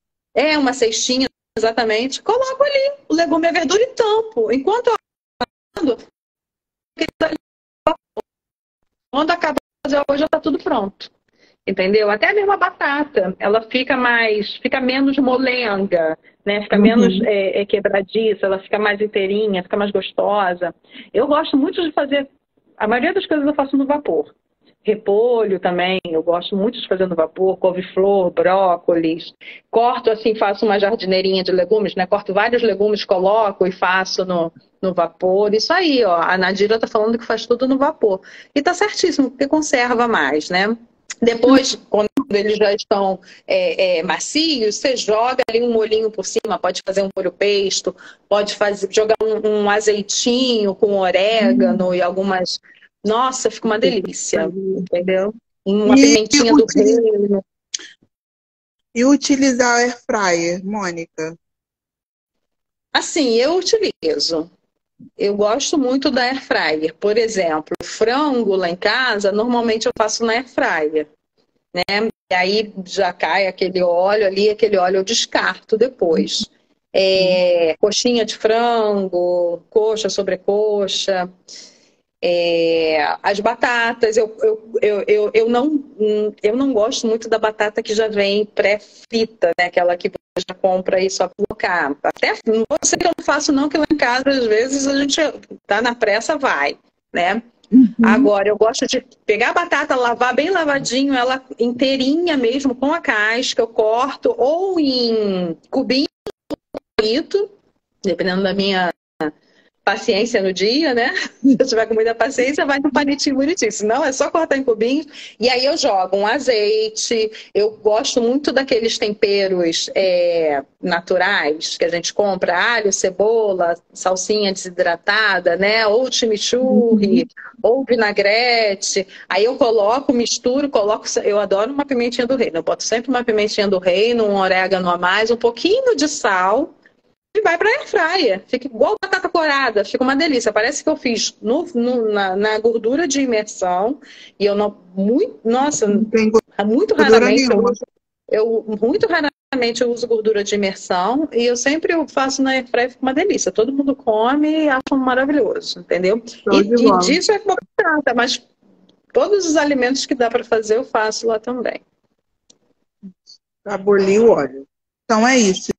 Uma cestinha, exatamente. Coloco ali o legume e a verdura e tampo. Enquanto eu ando, quando acaba de arroz já está tudo pronto. Entendeu? Até mesmo a batata, ela fica menos molenga, né? Fica menos quebradiça, ela fica mais inteirinha, fica mais gostosa. Eu gosto muito de fazer, a maioria das coisas eu faço no vapor. Repolho também, eu gosto muito de fazer no vapor, couve-flor, brócolis. Corto assim, faço uma jardineirinha de legumes, né? Corto vários legumes, coloco e faço no vapor. Isso aí, ó, a Nadira tá falando que faz tudo no vapor. E tá certíssimo, porque conserva mais, né? Depois, quando eles já estão macios, você joga ali um molhinho por cima, pode fazer um molho pesto, pode jogar um azeitinho com orégano e algumas... Nossa, fica uma delícia, entendeu? Uma pimentinha do reino. E utilizar a air fryer, Mônica? Assim, eu utilizo. Eu gosto muito da air fryer. Por exemplo, frango lá em casa, normalmente eu faço na air fryer. E aí já cai aquele óleo ali, aquele óleo eu descarto depois. Coxinha de frango, coxa, sobrecoxa, as batatas. Eu não gosto muito da batata que já vem pré-frita, né? Aquela que você já compra e só colocar. Até não vou dizer que eu não faço, não, que lá em casa, às vezes, a gente tá na pressa, vai, né? Uhum. Agora, eu gosto de pegar a batata, lavar bem lavadinho, ela inteirinha mesmo, com a casca, eu corto, ou em cubinho, dependendo da minha paciência no dia, né? Se eu tiver com muita paciência, vai no palitinho bonitinho. Senão é só cortar em cubinhos. E aí eu jogo um azeite. Eu gosto muito daqueles temperos naturais que a gente compra, alho, cebola, salsinha desidratada, né? Ou chimichurri, ou vinagrete. Aí eu coloco, misturo, coloco. Eu adoro uma pimentinha do reino. Eu boto sempre uma pimentinha do reino, um orégano a mais, um pouquinho de sal. E vai para air fryer. Fica igual batata corada, fica uma delícia. Parece que eu fiz na gordura de imersão e eu não muito, nossa, Não tem muito gordura raramente nenhuma. muito raramente eu uso gordura de imersão e eu sempre faço na air fryer, fica uma delícia. Todo mundo come e acha maravilhoso, entendeu? Show E, de e bola. disso é uma batata, mas todos os alimentos que dá para fazer eu faço lá também. Pra abolir o óleo. Então é isso,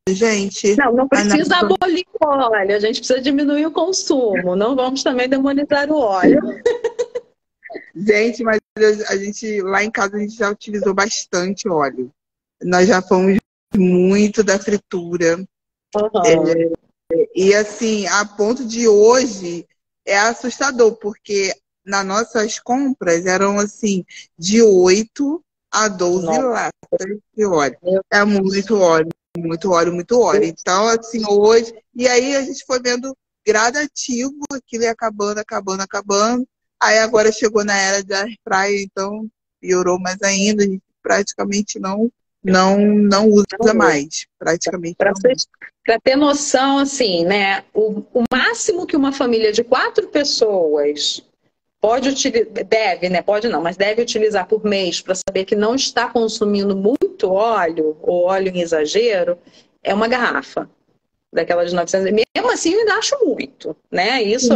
gente. Não, não A precisa nossa- abolir o óleo, a gente precisa diminuir o consumo. Não vamos também demonizar o óleo. Gente, mas a gente lá em casa a gente já utilizou bastante óleo. Nós já fomos muito da fritura. Uhum. E assim, a ponto de hoje é assustador, porque nas nossas compras eram assim, de 8 a 12 Nossa, latas de óleo. meu É muito óleo, muito óleo, muito óleo. Deus. Então, assim, hoje. E aí a gente foi vendo gradativo, aquilo ia acabando, acabando, acabando. Aí agora chegou na era da air fryer, então piorou mais ainda. A gente praticamente não usa mais. Praticamente Para não usa. ter noção, assim, né? O máximo que uma família de 4 pessoas pode utilizar, deve, né? Pode não, mas deve utilizar por mês para saber que não está consumindo muito óleo ou óleo em exagero, é uma garrafa daquela de 900. Mesmo assim, eu ainda acho muito, né? Isso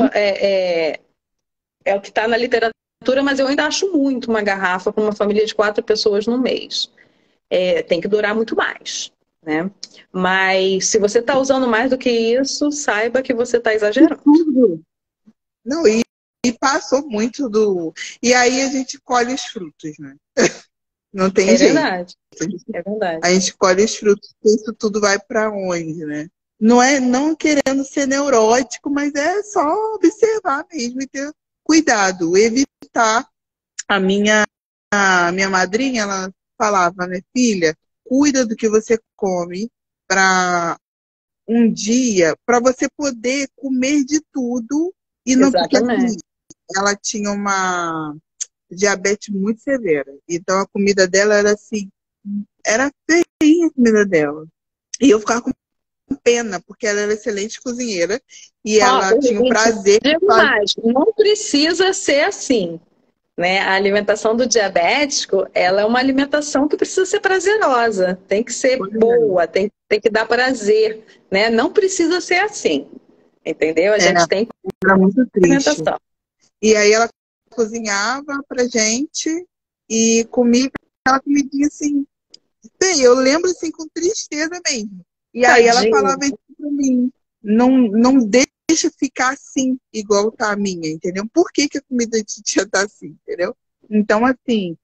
é o que está na literatura, mas eu ainda acho muito uma garrafa para uma família de 4 pessoas no mês. Tem que durar muito mais, né? Mas se você está usando mais do que isso, saiba que você está exagerando. Tudo. Não, e passou muito do. E aí a gente colhe os frutos, né? Não tem É jeito. verdade, é verdade. A gente colhe os frutos, porque isso tudo vai para onde, né? Não é não querendo ser neurótico, mas é só observar mesmo e ter cuidado, evitar. A minha madrinha, ela falava, né, filha, cuida do que você come para um dia, para você poder comer de tudo e não, porque assim, Exatamente. ela tinha uma diabetes muito severa. Então a comida dela era assim, era feinha a comida dela. E eu ficava com pena, porque ela era excelente cozinheira e Ó, ela tinha o prazer de digo fazer. mais, não precisa ser assim, né? A alimentação do diabético, ela é uma alimentação que precisa ser prazerosa, tem que ser boa, tem que dar prazer, né? Não precisa ser assim, entendeu? A É, gente tem era muito triste. alimentação. E aí ela cozinhava pra gente e comia aquela comidinha assim. Bem, eu lembro assim com tristeza mesmo. E aí ela Tadinho. falava isso pra mim. Não deixa ficar assim, igual tá a minha, entendeu? Por que, que a comida de tia tá assim, entendeu? Então, assim,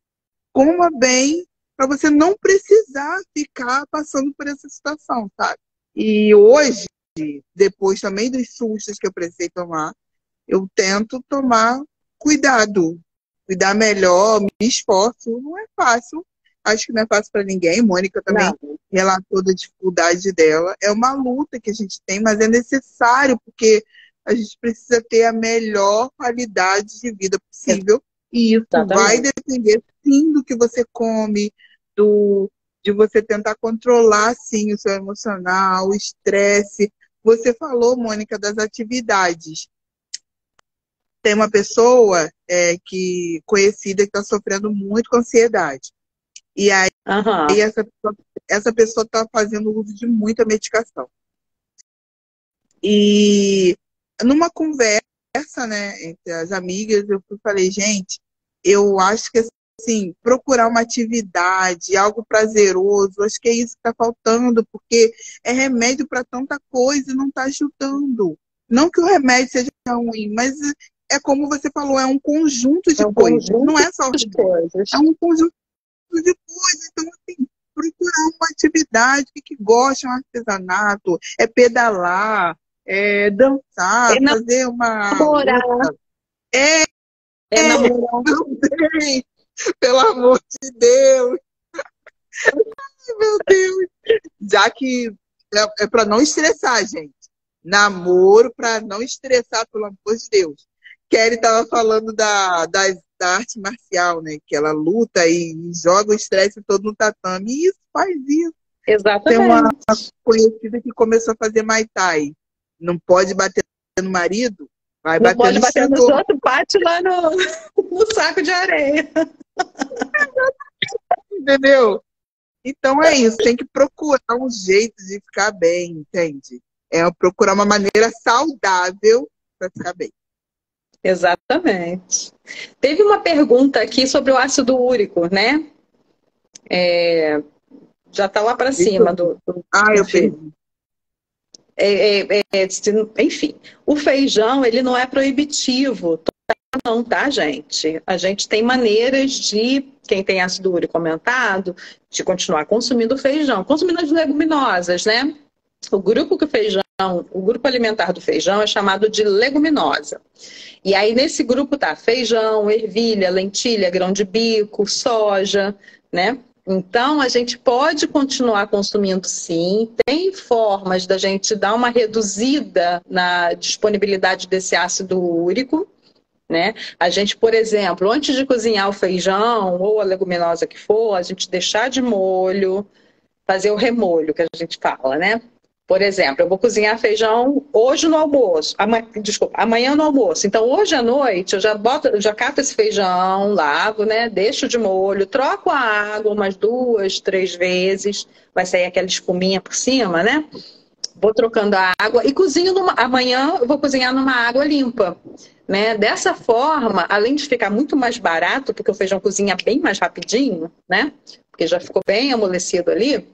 coma bem para você não precisar ficar passando por essa situação, sabe? E hoje, depois também dos sustos que eu precisei tomar, eu tento tomar cuidado, cuidar melhor, me esforço. Não é fácil, acho que não é fácil para ninguém. Mônica também Não, relatou da dificuldade dela. É uma luta que a gente tem, mas é necessário, porque a gente precisa ter a melhor qualidade de vida possível. E isso vai exatamente. depender, sim, do que você come, do, de você tentar controlar, sim, o seu emocional, o estresse. Você falou, Mônica, das atividades. Tem uma pessoa conhecida que está sofrendo muito com ansiedade. E aí Aham. essa pessoa está fazendo uso de muita medicação. E numa conversa, né, entre as amigas, eu falei, gente, eu acho que assim, procurar uma atividade, algo prazeroso, acho que é isso que está faltando, porque é remédio para tanta coisa e não está ajudando. Não que o remédio seja ruim, mas é como você falou, é um conjunto É de um coisas. Não conjunto é só o de remédio, coisas. é um conjunto de coisas. Então, assim, procurar uma atividade que gosta, um artesanato, é pedalar, é É dançar, fazer uma namorar, luta. É, é namorar. também, pelo amor de Deus, meu Deus. Já que é para não estressar, gente. Namoro para não estressar, pelo amor de Deus. Kelly estava falando da arte marcial, né? Que ela luta e joga o estresse todo no tatame. E isso faz isso. Tem uma Exatamente. conhecida que começou a fazer Muay Thai. Não pode bater no marido, vai Não bater no pode bater nos extintor. outros, bate lá no saco de areia. Entendeu? Então é isso, tem que procurar um jeito de ficar bem, entende? É procurar uma maneira saudável para ficar bem. Exatamente. Teve uma pergunta aqui sobre o ácido úrico, né? Já está lá para Deixa cima eu ver. do Eu feijão. perdi. Enfim, o feijão ele não é proibitivo, não, tá, gente? A gente tem maneiras de, quem tem ácido úrico aumentado, de continuar consumindo feijão, consumindo as leguminosas, né? O grupo alimentar do feijão é chamado de leguminosa. E aí nesse grupo tá feijão, ervilha, lentilha, grão de bico, soja, né? Então a gente pode continuar consumindo sim, tem formas da gente dar uma reduzida na disponibilidade desse ácido úrico, né? A gente, por exemplo, antes de cozinhar o feijão ou a leguminosa que for, a gente deixar de molho, fazer o remolho que a gente fala, né? Por exemplo, eu vou cozinhar feijão hoje no almoço, amanhã no almoço. Então, hoje à noite, eu já cato esse feijão, lavo, né? Deixo de molho, troco a água umas 2, 3 vezes, vai sair aquela espuminha por cima, né? Vou trocando a água e cozinho amanhã eu vou cozinhar numa água limpa, né? Dessa forma, além de ficar muito mais barato, porque o feijão cozinha bem mais rapidinho, né? Porque já ficou bem amolecido ali,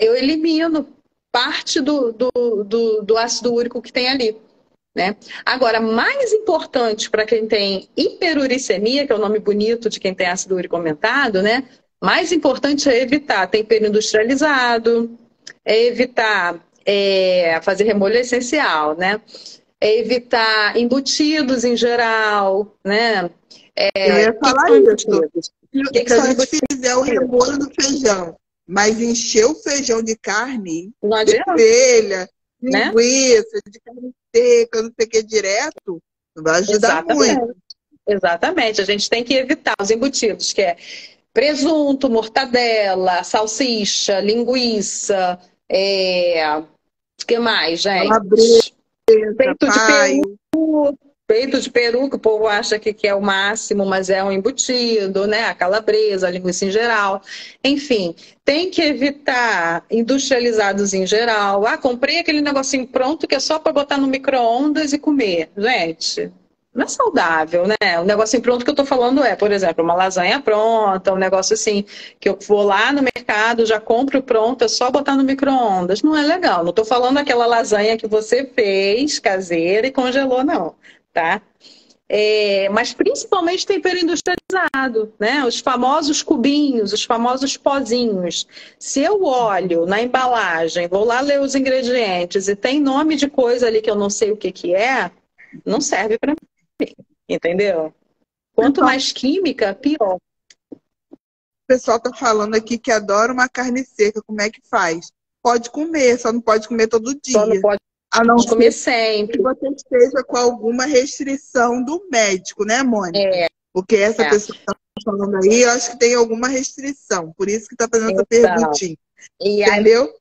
eu elimino parte do ácido úrico que tem ali, né? Agora, mais importante para quem tem hiperuricemia, que é o nome bonito de quem tem ácido úrico aumentado, né? Mais importante é evitar tempero industrializado, é evitar fazer remolho essencial, né? É evitar embutidos em geral, né? Eu ia O que falar são isso. embutidos? O que Se a são gente embutidos? fizer o remolho do feijão, mas encher o feijão de carne Não adianta, vermelha, né? linguiça, de carne seca, não sei o que, direto, não vai ajudar muito. Exatamente. Exatamente. A gente tem que evitar os embutidos, que é presunto, mortadela, salsicha, linguiça, o que mais, Calabresa, gente? Peito de peru, paio. peito de peru, que o povo acha que é o máximo, mas é um embutido, né? A calabresa, a linguiça em geral. Enfim, tem que evitar industrializados em geral. Ah, comprei aquele negocinho pronto que é só para botar no micro-ondas e comer. Gente, não é saudável, né? O negocinho pronto que eu tô falando por exemplo, uma lasanha pronta, um negócio assim, que eu vou lá no mercado, já compro pronto, é só botar no micro-ondas. Não é legal. Não tô falando aquela lasanha que você fez, caseira, e congelou, não, tá? Mas principalmente tempero industrializado, né? Os famosos cubinhos, os famosos pozinhos. Se eu olho na embalagem, vou lá ler os ingredientes e tem nome de coisa ali que eu não sei o que é, não serve para mim, entendeu? Quanto Então, mais química, pior. o pessoal tá falando aqui que adora uma carne seca. Como é que faz? Pode comer, só não pode comer todo Só não dia. pode A não comer ser que sempre. você esteja com alguma restrição do médico, né, Mônica? É, Porque essa é. pessoa falando aí, eu acho que tem alguma restrição, por isso que está fazendo essa Então, perguntinha. e aí, Entendeu?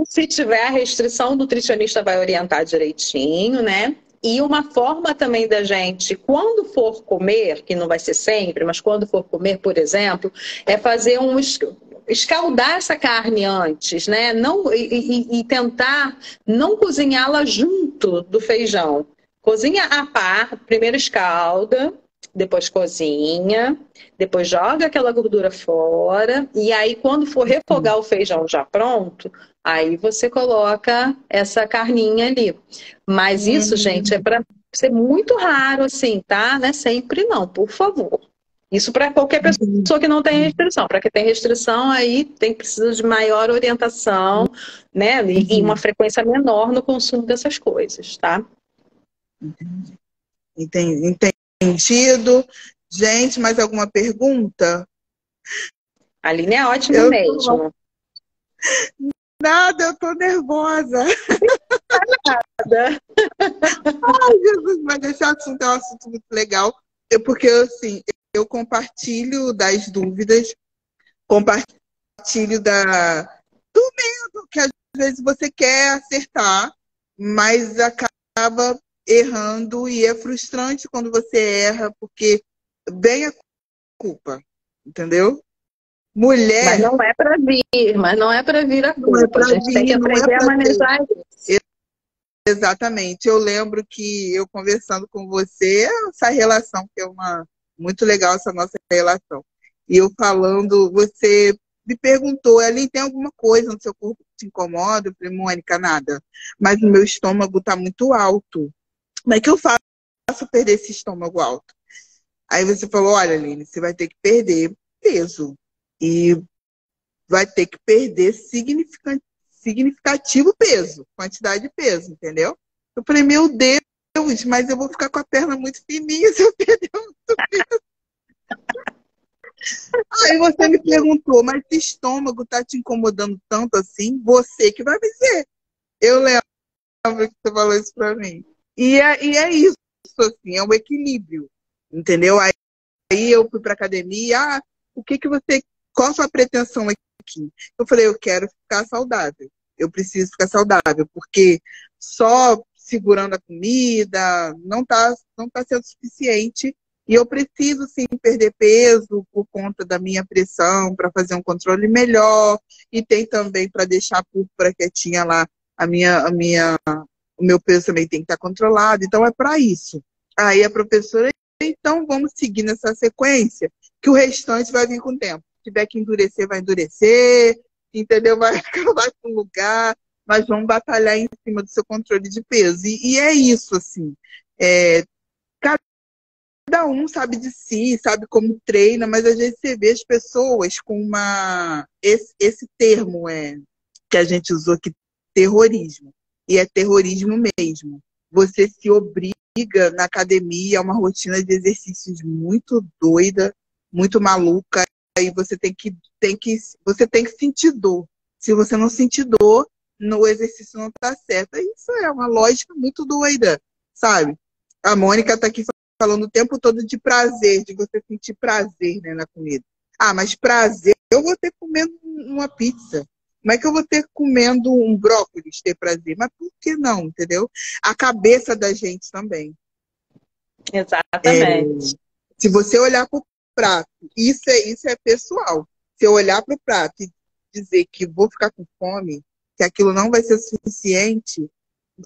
se tiver a restrição, o nutricionista vai orientar direitinho, né? E uma forma também da gente, quando for comer, que não vai ser sempre, mas quando for comer, por exemplo, é fazer escaldar essa carne antes, né? Não, e tentar não cozinhá-la junto do feijão. Cozinha a par, primeiro escalda, depois cozinha, depois joga aquela gordura fora, e aí quando for refogar o feijão já pronto, aí você coloca essa carninha ali. Mas isso, gente, é Hum, para ser muito raro, assim, tá? Não é sempre não, por favor. Isso para qualquer entendi. pessoa que não tem restrição. Para quem tem restrição, aí precisa de maior orientação, né? E uma Uhum, frequência menor no consumo dessas coisas, tá? entendido. Gente, mais alguma pergunta? A Aline é ótima Eu tô... mesmo. Nada, eu tô nervosa. Nada. Ai, Jesus, mas esse assunto é um assunto muito legal. Porque, assim, eu compartilho das dúvidas, compartilho do medo, que às vezes você quer acertar, mas acaba errando e é frustrante quando você erra, porque vem a culpa, entendeu? Mas Mulher não é para vir, mas não é para vir a não é culpa. A para gente tem que vir, não é aprender a para ter. manejar isso. Exatamente. Eu lembro que eu conversando com você, essa relação que é uma muito legal essa nossa relação. E eu falando, você me perguntou, ali tem alguma coisa no seu corpo que te incomoda? Eu falei, Mônica, nada. Mas o meu estômago está muito alto. Como é que eu faço perder esse estômago alto? Aí você falou, olha, Aline, você vai ter que perder peso. E vai ter que perder significativo peso, quantidade de peso, entendeu? Eu falei, meu Deus, mas eu vou ficar com a perna muito fininha se eu perder muito peso. Aí você me perguntou, mas esse estômago tá te incomodando tanto assim? Você que vai me dizer. Eu lembro que você falou isso pra mim. E é isso, assim, é um equilíbrio, entendeu? Aí eu fui pra academia, o que que você, qual a sua pretensão aqui? Eu falei, eu quero ficar saudável. Eu preciso ficar saudável, porque só segurando a comida não tá sendo suficiente. E eu preciso, sim, perder peso por conta da minha pressão, para fazer um controle melhor. E tem também para deixar a púrpura quietinha lá, o meu peso também tem que estar controlado. Então é para isso. Aí a professora, então vamos seguir nessa sequência, que o restante vai vir com o tempo. Se tiver que endurecer, vai endurecer, entendeu? Vai acabar com o lugar, mas vamos batalhar em cima do seu controle de peso. E é isso, assim. É, cada um sabe de si, sabe como treina, mas às vezes você vê as pessoas com esse termo que a gente usou aqui, terrorismo. E é terrorismo mesmo. Você se obriga na academia a uma rotina de exercícios muito doida, muito maluca, e você você tem que sentir dor. Se você não sentir dor, o exercício não está certo. Isso é uma lógica muito doida, sabe? A Mônica está aqui falando o tempo todo de prazer, de você sentir prazer, né, na comida. Ah, mas prazer, eu vou ter comendo uma pizza. Como é que eu vou ter comendo um brócolis, ter prazer? Mas por que não, entendeu? A cabeça da gente também. Exatamente. Se você olhar para o prato, isso é pessoal. Se eu olhar para o prato e dizer que vou ficar com fome, que aquilo não vai ser suficiente,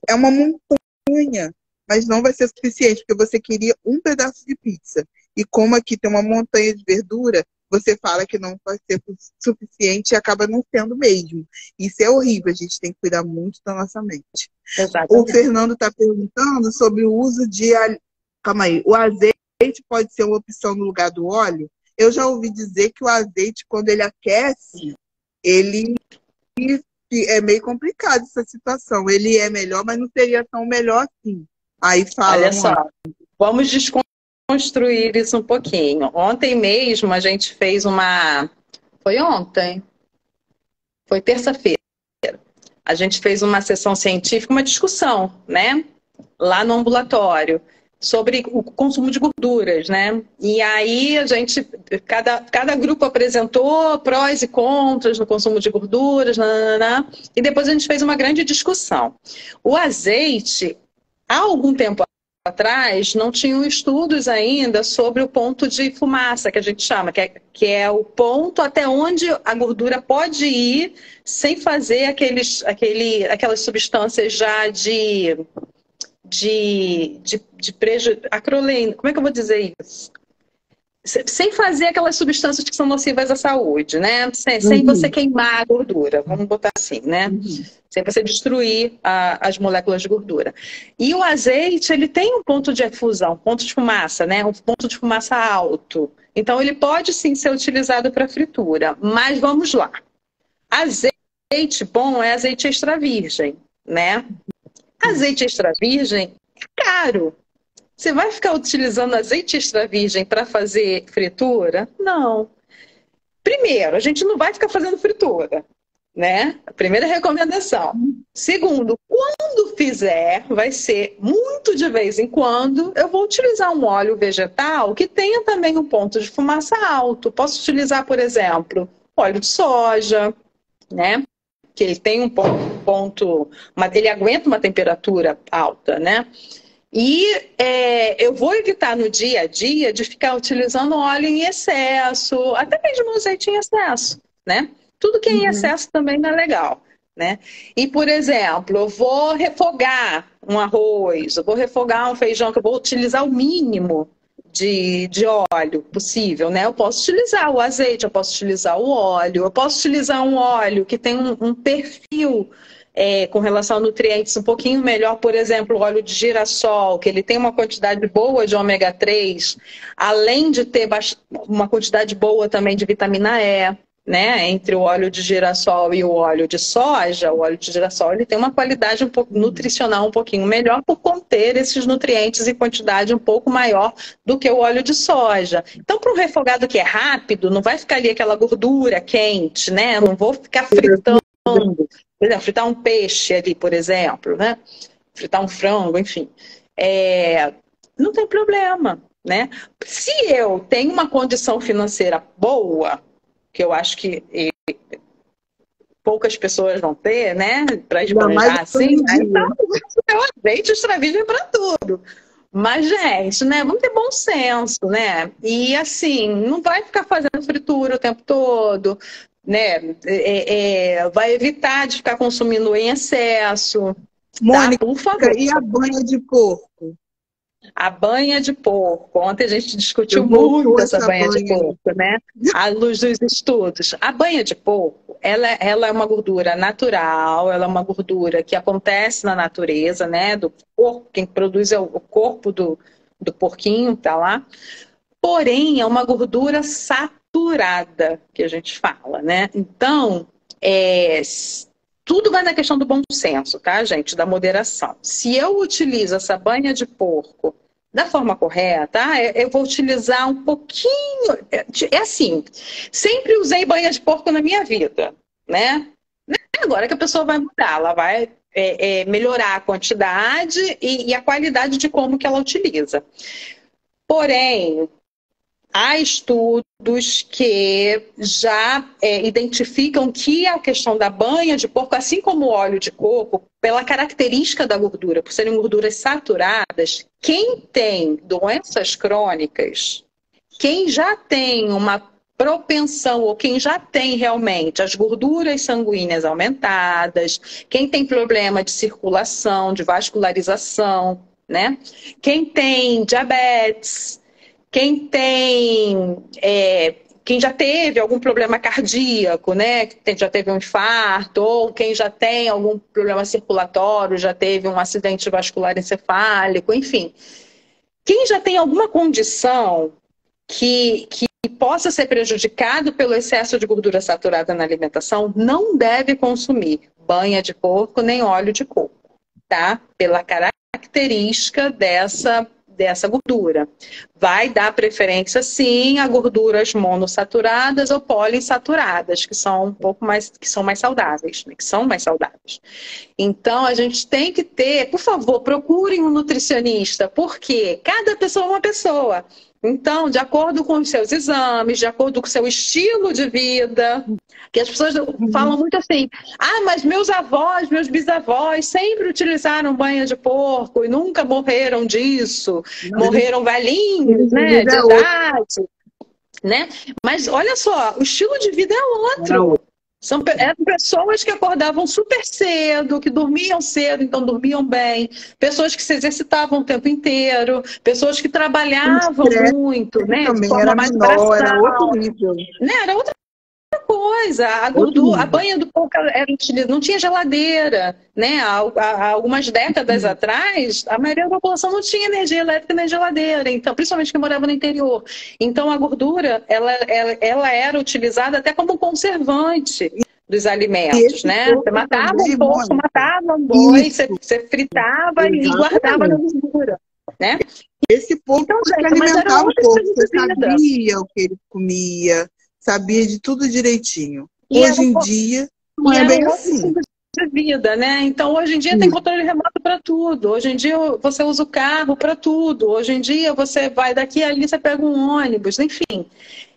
é uma montanha, mas não vai ser suficiente, porque você queria um pedaço de pizza. E como aqui tem uma montanha de verdura, você fala que não vai ser suficiente e acaba não sendo mesmo. Isso é horrível, a gente tem que cuidar muito da nossa mente. O Exatamente. Fernando está perguntando sobre o uso de. Calma aí, o azeite pode ser uma opção no lugar do óleo? Eu já ouvi dizer que o azeite, quando ele aquece, ele é meio complicado essa situação. Ele é melhor, mas não seria tão melhor assim. Aí fala, Olha só, Mônica. vamos desconstruir isso um pouquinho. Ontem mesmo a gente fez uma. Foi ontem? Foi terça-feira. A gente fez uma sessão científica, uma discussão, né? Lá no ambulatório. sobre o consumo de gorduras, né? E aí a gente, cada grupo apresentou prós e contras no consumo de gorduras, nananã, e depois a gente fez uma grande discussão. O azeite, há algum tempo atrás, não tinham estudos ainda sobre o ponto de fumaça, que a gente chama, que é o ponto até onde a gordura pode ir sem fazer aquelas substâncias já de prejuízo. Acrolene, como é que eu vou dizer isso? Sem fazer aquelas substâncias que são nocivas à saúde, né? Sem você queimar a gordura, vamos botar assim, né? Sem você destruir as moléculas de gordura. E o azeite, ele tem um ponto de efusão, ponto de fumaça, né? Um ponto de fumaça alto. Então, ele pode sim ser utilizado para fritura. Mas vamos lá. Azeite bom é azeite extra virgem, né? Azeite extra virgem é caro. Você vai ficar utilizando azeite extra virgem para fazer fritura? Não. Primeiro, a gente não vai ficar fazendo fritura, né? A primeira recomendação. Segundo, quando fizer, vai ser muito de vez em quando, eu vou utilizar um óleo vegetal que tenha também um ponto de fumaça alto. Posso utilizar, por exemplo, óleo de soja, né? Que ele tem um ponto, ele aguenta uma temperatura alta, né? E eu vou evitar no dia a dia de ficar utilizando óleo em excesso, até mesmo azeite em excesso, né? Tudo que é em excesso também não é legal, né? E, por exemplo, eu vou refogar um arroz, eu vou refogar um feijão, que eu vou utilizar o mínimo de óleo possível, né? Eu posso utilizar o azeite, eu posso utilizar o óleo, eu posso utilizar um óleo que tem um perfil com relação a nutrientes um pouquinho melhor, por exemplo, o óleo de girassol, que ele tem uma quantidade boa de ômega 3, além de ter uma quantidade boa também de vitamina E, né? Entre o óleo de girassol e o óleo de soja, o óleo de girassol ele tem uma qualidade nutricional um pouquinho melhor por conter esses nutrientes em quantidade um pouco maior do que o óleo de soja. Então, para um refogado que é rápido, não vai ficar ali aquela gordura quente, né? Não vou ficar fritando. Por exemplo, fritar um peixe ali, por exemplo, né? Fritar um frango, enfim. Não tem problema, né? Se eu tenho uma condição financeira boa, que eu acho que poucas pessoas vão ter, né? Para esbanjar assim, então eu azeite extra virgem para tudo. Mas, gente, né? Vamos ter bom senso, né? E assim, não vai ficar fazendo fritura o tempo todo, né? Vai evitar de ficar consumindo em excesso. Mônica, tá? Por favor. E a banha de porco? A banha de porco. Ontem a gente discutiu muito essa banha de porco, né? À luz dos estudos. A banha de porco, ela é uma gordura natural, ela é uma gordura que acontece na natureza, né? Do porco, quem produz é o corpo do porquinho, tá lá. Porém, é uma gordura saturada, que a gente fala, né? Então, tudo vai na questão do bom senso, tá, gente? Da moderação. Se eu utilizo essa banha de porco da forma correta, eu vou utilizar um pouquinho... assim, sempre usei banha de porco na minha vida, né? Agora que a pessoa vai mudar, ela vai melhorar a quantidade e a qualidade de como que ela utiliza. Porém, há estudos que já identificam que a questão da banha de porco, assim como o óleo de coco, pela característica da gordura, por serem gorduras saturadas, quem tem doenças crônicas, quem já tem uma propensão, ou quem já tem realmente as gorduras sanguíneas aumentadas, quem tem problema de circulação, de vascularização, né? Quem tem diabetes, quem já teve algum problema cardíaco, né? Quem já teve um infarto, ou quem já tem algum problema circulatório, já teve um acidente vascular encefálico, enfim. Quem já tem alguma condição que possa ser prejudicado pelo excesso de gordura saturada na alimentação, não deve consumir banha de porco nem óleo de coco, tá? Pela característica dessa gordura. Vai dar preferência, sim, a gorduras monossaturadas ou poliinsaturadas, que são um pouco mais, que são mais saudáveis, né? Que são mais saudáveis. Então, a gente tem que ter, por favor, procurem um nutricionista, porque cada pessoa é uma pessoa. Então, de acordo com os seus exames, de acordo com o seu estilo de vida, que as pessoas falam muito assim, ah, mas meus avós, meus bisavós sempre utilizaram banha de porco e nunca morreram disso, morreram velhinhos, né, de idade, né? Mas olha só, o estilo de vida é outro. Eram pessoas que acordavam super cedo, que dormiam cedo, então dormiam bem. Pessoas que se exercitavam o tempo inteiro. Pessoas que trabalhavam muito, né? Também De forma era mais menor, era braçal. outro nível. Né? Era outra coisa. A gordura, a banha do porco era utilizada, não tinha geladeira, né? Há algumas décadas atrás, a maioria da população não tinha energia elétrica nem geladeira, então, principalmente quem morava no interior. Então, a gordura, ela era utilizada até como conservante dos alimentos, né? Você matava um porco, matava um boi, você fritava e guardava na gordura, né? Esse porco então, se gente, alimentava um pouco, você sabia o que ele comia, sabia de tudo direitinho. Hoje em dia, não é bem assim. De vida, né? Então, hoje em dia tem controle remoto para tudo. Hoje em dia você usa o carro para tudo. Hoje em dia você vai daqui e ali, você pega um ônibus, enfim.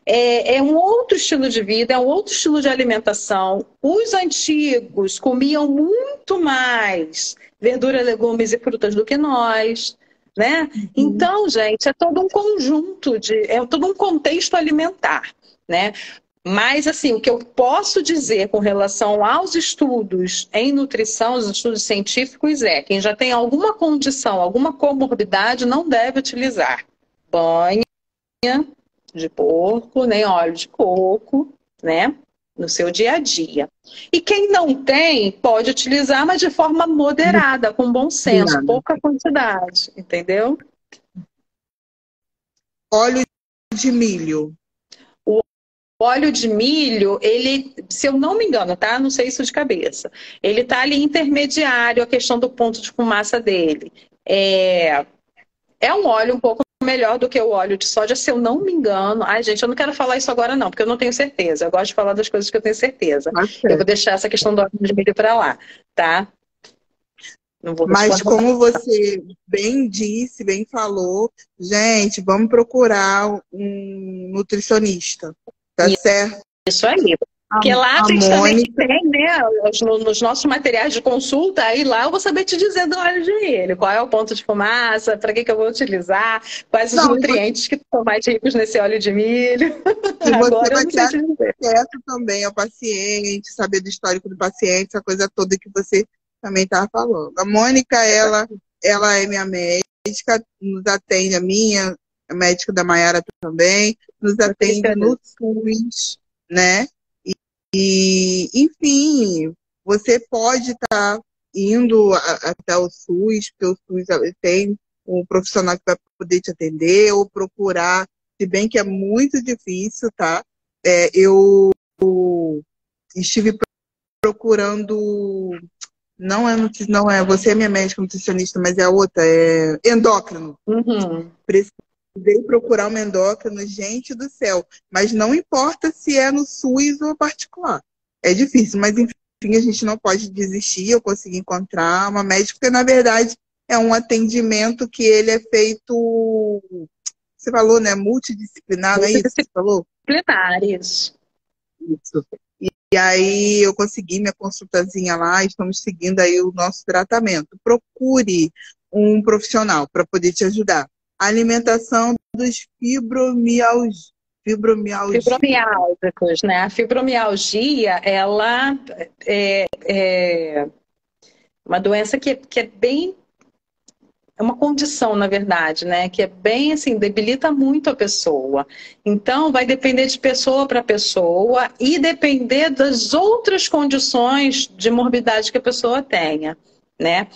É um outro estilo de vida, é um outro estilo de alimentação. Os antigos comiam muito mais verdura, legumes e frutas do que nós, né? Então, gente, é todo um conjunto é todo um contexto alimentar, né? Mas, assim, o que eu posso dizer com relação aos estudos em nutrição, os estudos científicos, é quem já tem alguma condição, alguma comorbidade, não deve utilizar banha de porco, nem óleo de coco, né? No seu dia a dia. E quem não tem, pode utilizar, mas de forma moderada, com bom senso, pouca quantidade, entendeu? Óleo de milho. O óleo de milho, ele, se eu não me engano, tá? Não sei isso de cabeça. Ele tá ali intermediário, a questão do ponto de fumaça dele. É um óleo um pouco melhor do que o óleo de soja, se eu não me engano. Ai, gente, eu não quero falar isso agora não, porque eu não tenho certeza. Eu gosto de falar das coisas que eu tenho certeza. Eu vou deixar essa questão do óleo de milho para lá, tá? Não vou Mas como você bem disse, bem falou, gente, vamos procurar um nutricionista, tá certo? Isso aí. Porque lá a gente também tem, né, nos nossos materiais de consulta, aí lá eu vou saber te dizer do óleo de milho, qual é o ponto de fumaça, para que eu vou utilizar, quais os nutrientes que são mais ricos nesse óleo de milho. E você vai ter acesso também ao paciente, saber do histórico do paciente, essa coisa toda que você também estava falando. A Mônica, ela é minha médica, nos atende, a médica da Maiara também, nos atende no SUS, né? E, enfim, você pode estar indo até o SUS, porque o SUS tem um profissional que vai poder te atender, ou procurar, se bem que é muito difícil, tá? Eu estive procurando, não é, você é minha médica nutricionista, mas é a outra, é endócrino. Precisei procurar uma endócrino, gente do céu. Mas não importa se é no SUS ou particular. É difícil, mas enfim, a gente não pode desistir. Eu consegui encontrar uma médica, porque na verdade é um atendimento que ele é feito, você falou, né? Multidisciplinar, não é isso que você falou? Multidisciplinar, isso. E aí eu consegui minha consultazinha lá, estamos seguindo aí o nosso tratamento. Procure um profissional para poder te ajudar. A alimentação dos fibromialgicos, né? A fibromialgia, ela é uma doença que é bem... É uma condição, na verdade, né? Que é bem, assim, debilita muito a pessoa. Então, vai depender de pessoa para pessoa e depender das outras condições de morbidade que a pessoa tenha, né?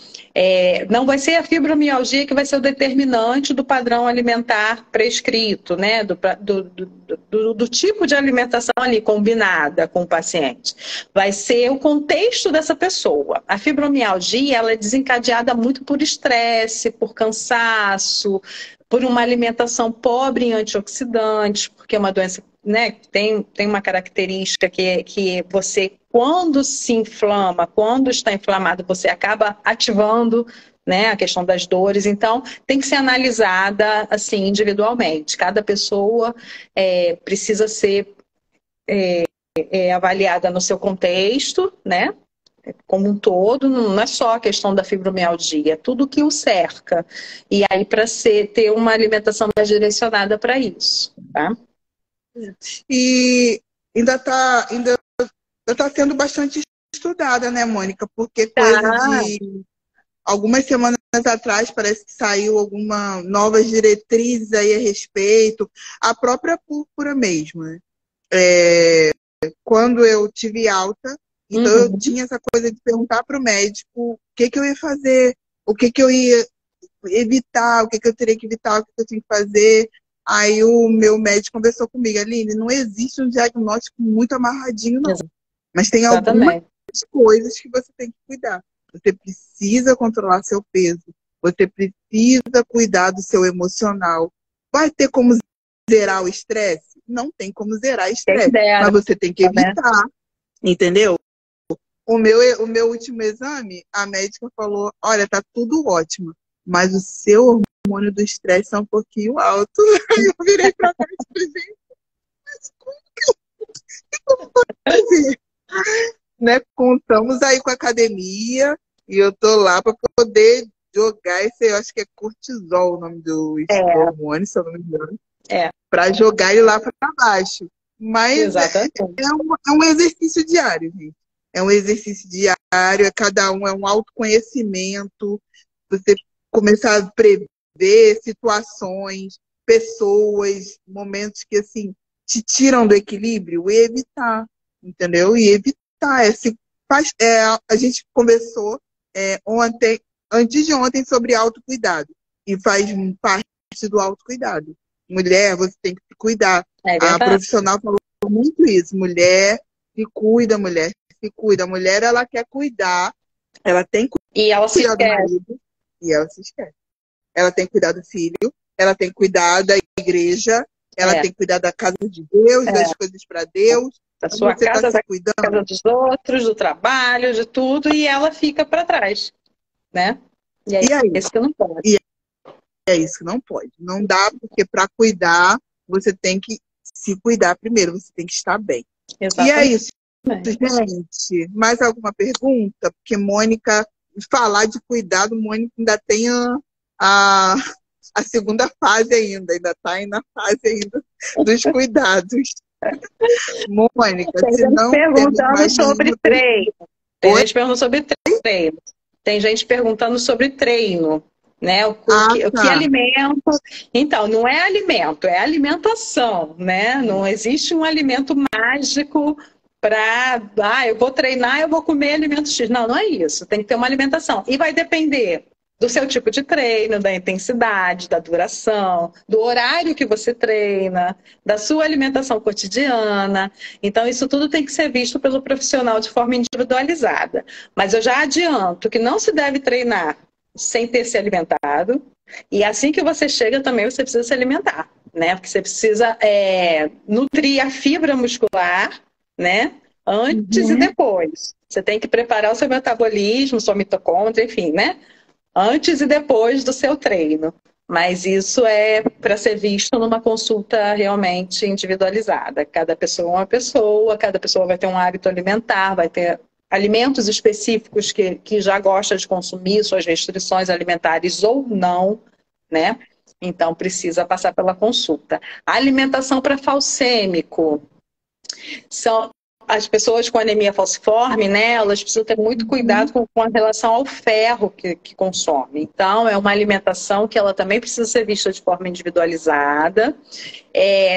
Não vai ser a fibromialgia que vai ser o determinante do padrão alimentar prescrito, né? Do tipo de alimentação ali combinada com o paciente. Vai ser o contexto dessa pessoa. A fibromialgia, ela é desencadeada muito por estresse, por cansaço, por uma alimentação pobre em antioxidantes, porque é uma doença, né, tem uma característica que você, quando se inflama, quando está inflamado, você acaba ativando, né, a questão das dores. Então, tem que ser analisada assim individualmente. Cada pessoa precisa ser avaliada no seu contexto, né? Como um todo, não é só a questão da fibromialgia, é tudo que o cerca. E aí, para ter uma alimentação mais direcionada para isso, tá? E ainda tá sendo bastante estudada, né, Mônica? Porque coisa Tá. de algumas semanas atrás parece que saiu alguma novas diretrizes aí a respeito, a própria púrpura mesmo, né? Quando eu tive alta, então eu Uhum. tinha essa coisa de perguntar para o médico o que que eu ia fazer, o que que eu ia evitar, o que que eu teria que evitar, o que que eu tinha que fazer. Aí o meu médico conversou comigo, Aline, não existe um diagnóstico muito amarradinho, não. Mas tem algumas Exatamente. coisas que você tem que cuidar. Você precisa controlar seu peso. Você precisa cuidar do seu emocional. Vai ter como zerar o estresse? Não tem como zerar Quem estresse. Mas dera, você tem que né? evitar. Entendeu? O meu último exame, a médica falou, olha, tá tudo ótimo, mas o seu hormônio do estresse é um pouquinho alto. Aí eu virei pra trás e falei, gente, assim, né? Contamos aí com a academia e eu tô lá para poder jogar esse, eu acho que é cortisol o nome do É, hormônio, se eu não me engano, é, para jogar ele lá para baixo. Mas exatamente. é um exercício diário, gente. É um exercício diário, cada um é um autoconhecimento, você começar a prever situações, pessoas, momentos que assim te tiram do equilíbrio e evitar, entendeu? E evitar. A gente conversou ontem, antes de ontem, sobre autocuidado. E faz parte do autocuidado. Mulher, você tem que se cuidar. É A verdade. profissional falou muito isso. Mulher se cuida, mulher se cuida. A mulher, ela quer cuidar, ela tem que E ela se cuidar do esquece. marido e ela se esquece. Ela tem que cuidar do filho, ela tem que cuidar da igreja, ela É, tem que cuidar da casa de Deus, é. das coisas para Deus. Da Então sua você está casa, se da casa cuidando? dos outros, do trabalho, de tudo, e ela fica para trás, né? E aí, E aí? esse que não pode. E é isso que não pode. Não dá, porque para cuidar, você tem que se cuidar primeiro, você tem que estar bem. E é Exatamente. isso, gente. Mais alguma pergunta? Porque Mônica, falar de cuidado, Mônica ainda tem a, a segunda fase ainda está aí na fase ainda dos cuidados. Mônica, Tem se gente não temos perguntando mais sobre nenhuma pergunta. treino. Tem gente perguntando sobre treino. Tem gente perguntando sobre treino, né? Ah, O que tá. alimento. Então, não é alimento, é alimentação, né? Não existe um alimento mágico para, eu vou treinar, eu vou comer alimento X. Não, não é isso. Tem que ter uma alimentação. E vai depender do seu tipo de treino, da intensidade, da duração, do horário que você treina, da sua alimentação cotidiana. Então, isso tudo tem que ser visto pelo profissional de forma individualizada. Mas eu já adianto que não se deve treinar sem ter se alimentado. E assim que você chega, também você precisa se alimentar, né? Porque você precisa nutrir a fibra muscular, né? Antes e Uhum. depois. Você tem que preparar o seu metabolismo, sua mitocôndria, enfim, né? Antes e depois do seu treino. Mas isso é para ser visto numa consulta realmente individualizada. Cada pessoa é uma pessoa, cada pessoa vai ter um hábito alimentar, vai ter alimentos específicos que já gosta de consumir, suas restrições alimentares ou não, né? Então precisa passar pela consulta. A alimentação para falcêmico são as pessoas com anemia falciforme, né, elas precisam ter muito cuidado com a relação ao ferro que consome. Então, é uma alimentação que ela também precisa ser vista de forma individualizada.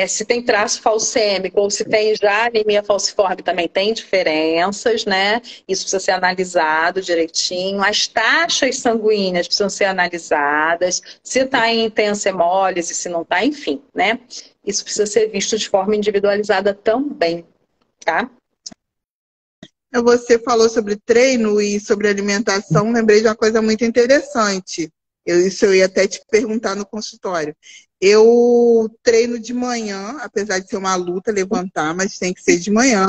Se tem traço falcêmico ou se tem já anemia falciforme, também tem diferenças, né? Isso precisa ser analisado direitinho. As taxas sanguíneas precisam ser analisadas. Se está em intensa hemólise, se não está, enfim, né? Isso precisa ser visto de forma individualizada também, tá? Você falou sobre treino e sobre alimentação, lembrei de uma coisa muito interessante. Isso eu ia até te perguntar no consultório. Eu treino de manhã, apesar de ser uma luta levantar, mas tem que ser de manhã,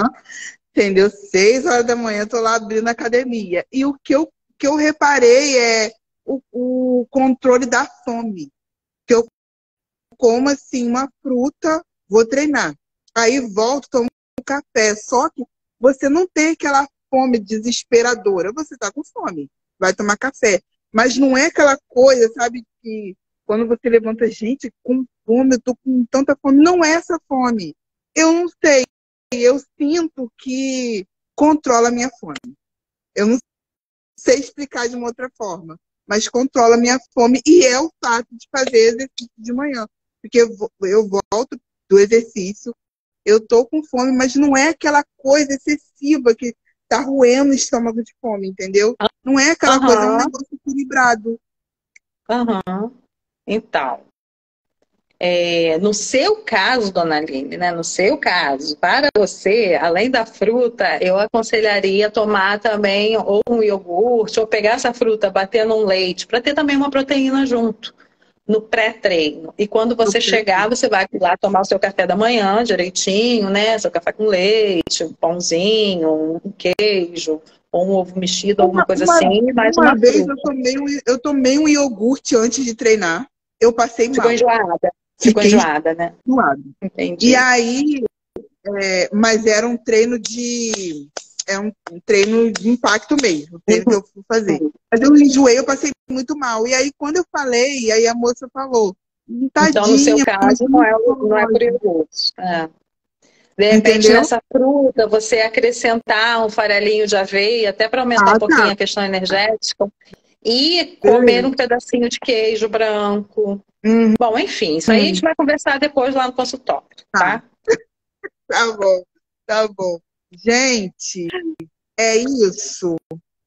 entendeu? 6 horas da manhã eu tô lá abrindo a academia. E o que eu reparei é o controle da fome. Que eu como assim uma fruta, vou treinar. Aí volto, tomo um café. Só que você não tem aquela fome desesperadora. Você tá com fome, vai tomar café. Mas não é aquela coisa, sabe, que quando você levanta, gente, com fome, eu tô com tanta fome. Não é essa fome. Eu não sei. Eu sinto que controla a minha fome. Eu não sei explicar de uma outra forma, mas controla a minha fome e é o fato de fazer exercício de manhã. Porque eu volto do exercício, eu tô com fome, mas não é aquela coisa excessiva que tá roendo o estômago de fome, entendeu? Não é aquela coisa, é um Aham, negócio equilibrado. aham. Então, no seu caso, dona Aline, né? No seu caso, para você, além da fruta, eu aconselharia tomar também ou um iogurte, ou pegar essa fruta, bater num leite, para ter também uma proteína junto, no pré-treino. E quando você chegar, você vai lá tomar o seu café da manhã direitinho, né? Seu café com leite, um pãozinho, um queijo, ou um ovo mexido, alguma Uma, coisa uma, assim, e mais uma uma vez fruta. eu tomei um iogurte antes de treinar, eu passei Ficou mal, enjoada. Ficou fiquei enjoada, né? enjoada. E Entendi. aí, mas era um treino de treino de impacto mesmo, o treino que eu fui fazer. Uhum. Mas eu enjoei, eu passei muito mal. E aí, quando eu falei, aí a moça falou, Então, no seu tadinha, mas caso, não não é por pode. iogurte. É. De repente, Entendeu? nessa fruta, você acrescentar um farelinho de aveia, até para aumentar um Ah, tá. pouquinho a questão energética, e comer um Beleza. pedacinho de queijo branco. Uhum, Bom, enfim, isso aí a gente vai conversar depois lá no consultório, tá, tá? tá bom, tá bom. Gente, é isso.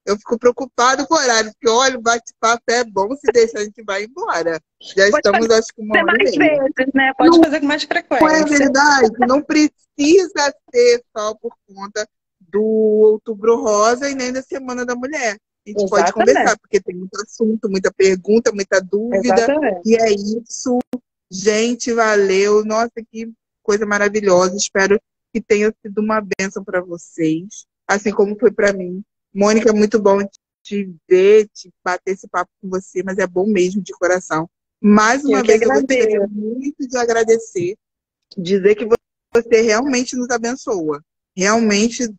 Eu fico preocupado com o horário, porque olha, o bate-papo é bom, se deixar a gente vai embora. Já Pode estamos, acho que fazer 1 hora e meia. mais vezes, né? Pode Não fazer com mais é frequência. verdade, não precisa ser só por conta do Outubro Rosa e nem da Semana da Mulher. A gente pode Exatamente, conversar, porque tem muito assunto, muita pergunta, muita dúvida, exatamente. e é isso. Gente, valeu. Nossa, que coisa maravilhosa. Espero que tenha sido uma bênção para vocês, assim como foi para mim. Mônica, é muito bom te ver, te bater esse papo com você, mas é bom mesmo, de coração. Mais Eu uma que vez, eu gostaria agradeço. muito de agradecer, dizer que você realmente nos abençoa. Realmente, E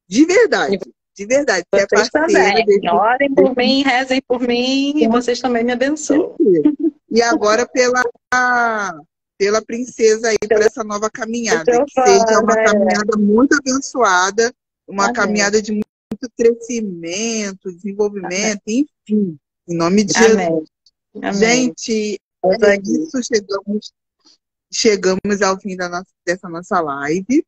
de verdade. Você é vocês parceira também. Orem por desse mim, rezem por mim e vocês também me abençoam. sentido. E agora pela princesa aí, por essa nova caminhada. Que seja Giovana, uma caminhada muito abençoada, uma amém. caminhada de muito crescimento, desenvolvimento, enfim, em nome de Jesus. Amém. Amém. Gente, Deus é ajude. isso. Chegamos ao fim dessa nossa live,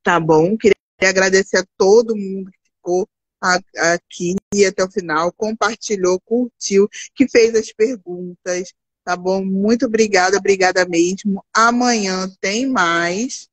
tá bom? Queria agradecer a todo mundo que ficou aqui até o final, compartilhou, curtiu, que fez as perguntas, tá bom? Muito obrigada, obrigada mesmo. Amanhã tem mais.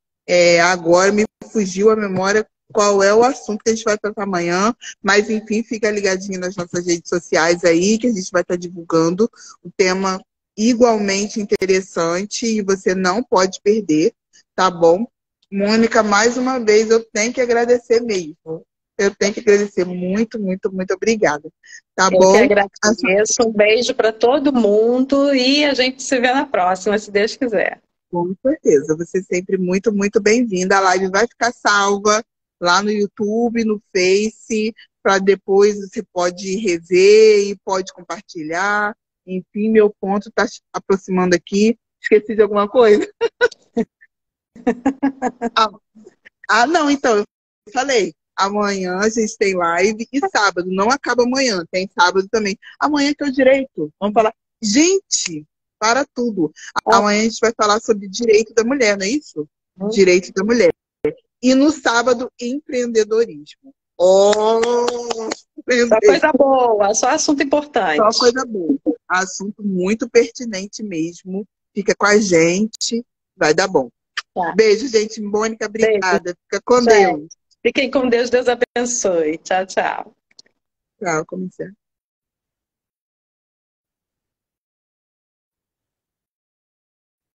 Agora me fugiu a memória qual é o assunto que a gente vai tratar amanhã, mas enfim, fica ligadinho nas nossas redes sociais aí, que a gente vai estar divulgando o tema igualmente interessante e você não pode perder, tá bom? Mônica, mais uma vez eu tenho que agradecer mesmo. Eu tenho que agradecer muito, muito, muito obrigada. Tá Eu que bom? agradeço. Um beijo para todo mundo e a gente se vê na próxima, se Deus quiser. Com certeza. Você é sempre muito, muito bem-vinda. A live vai ficar salva lá no YouTube, no Face, para depois você pode rever e pode compartilhar. Enfim, meu ponto está se aproximando aqui. Esqueci de alguma coisa? Ah, não, então, eu falei. Amanhã a gente tem live e sábado. Não acaba amanhã, tem sábado também. Amanhã que é o direito. Vamos falar. Gente, para tudo. Amanhã a gente vai falar sobre direito da mulher, não é isso? Direito da mulher. E no sábado, empreendedorismo. Oh, Só lembrei. coisa boa, só assunto Só importante. coisa boa. Assunto muito pertinente mesmo. Fica com a gente. Vai dar bom. Tá. Beijo, gente. Mônica, Beijo, obrigada. Fica com gente. Deus. Fiquem com Deus, Deus abençoe. Tchau, tchau. Tchau, como sempre.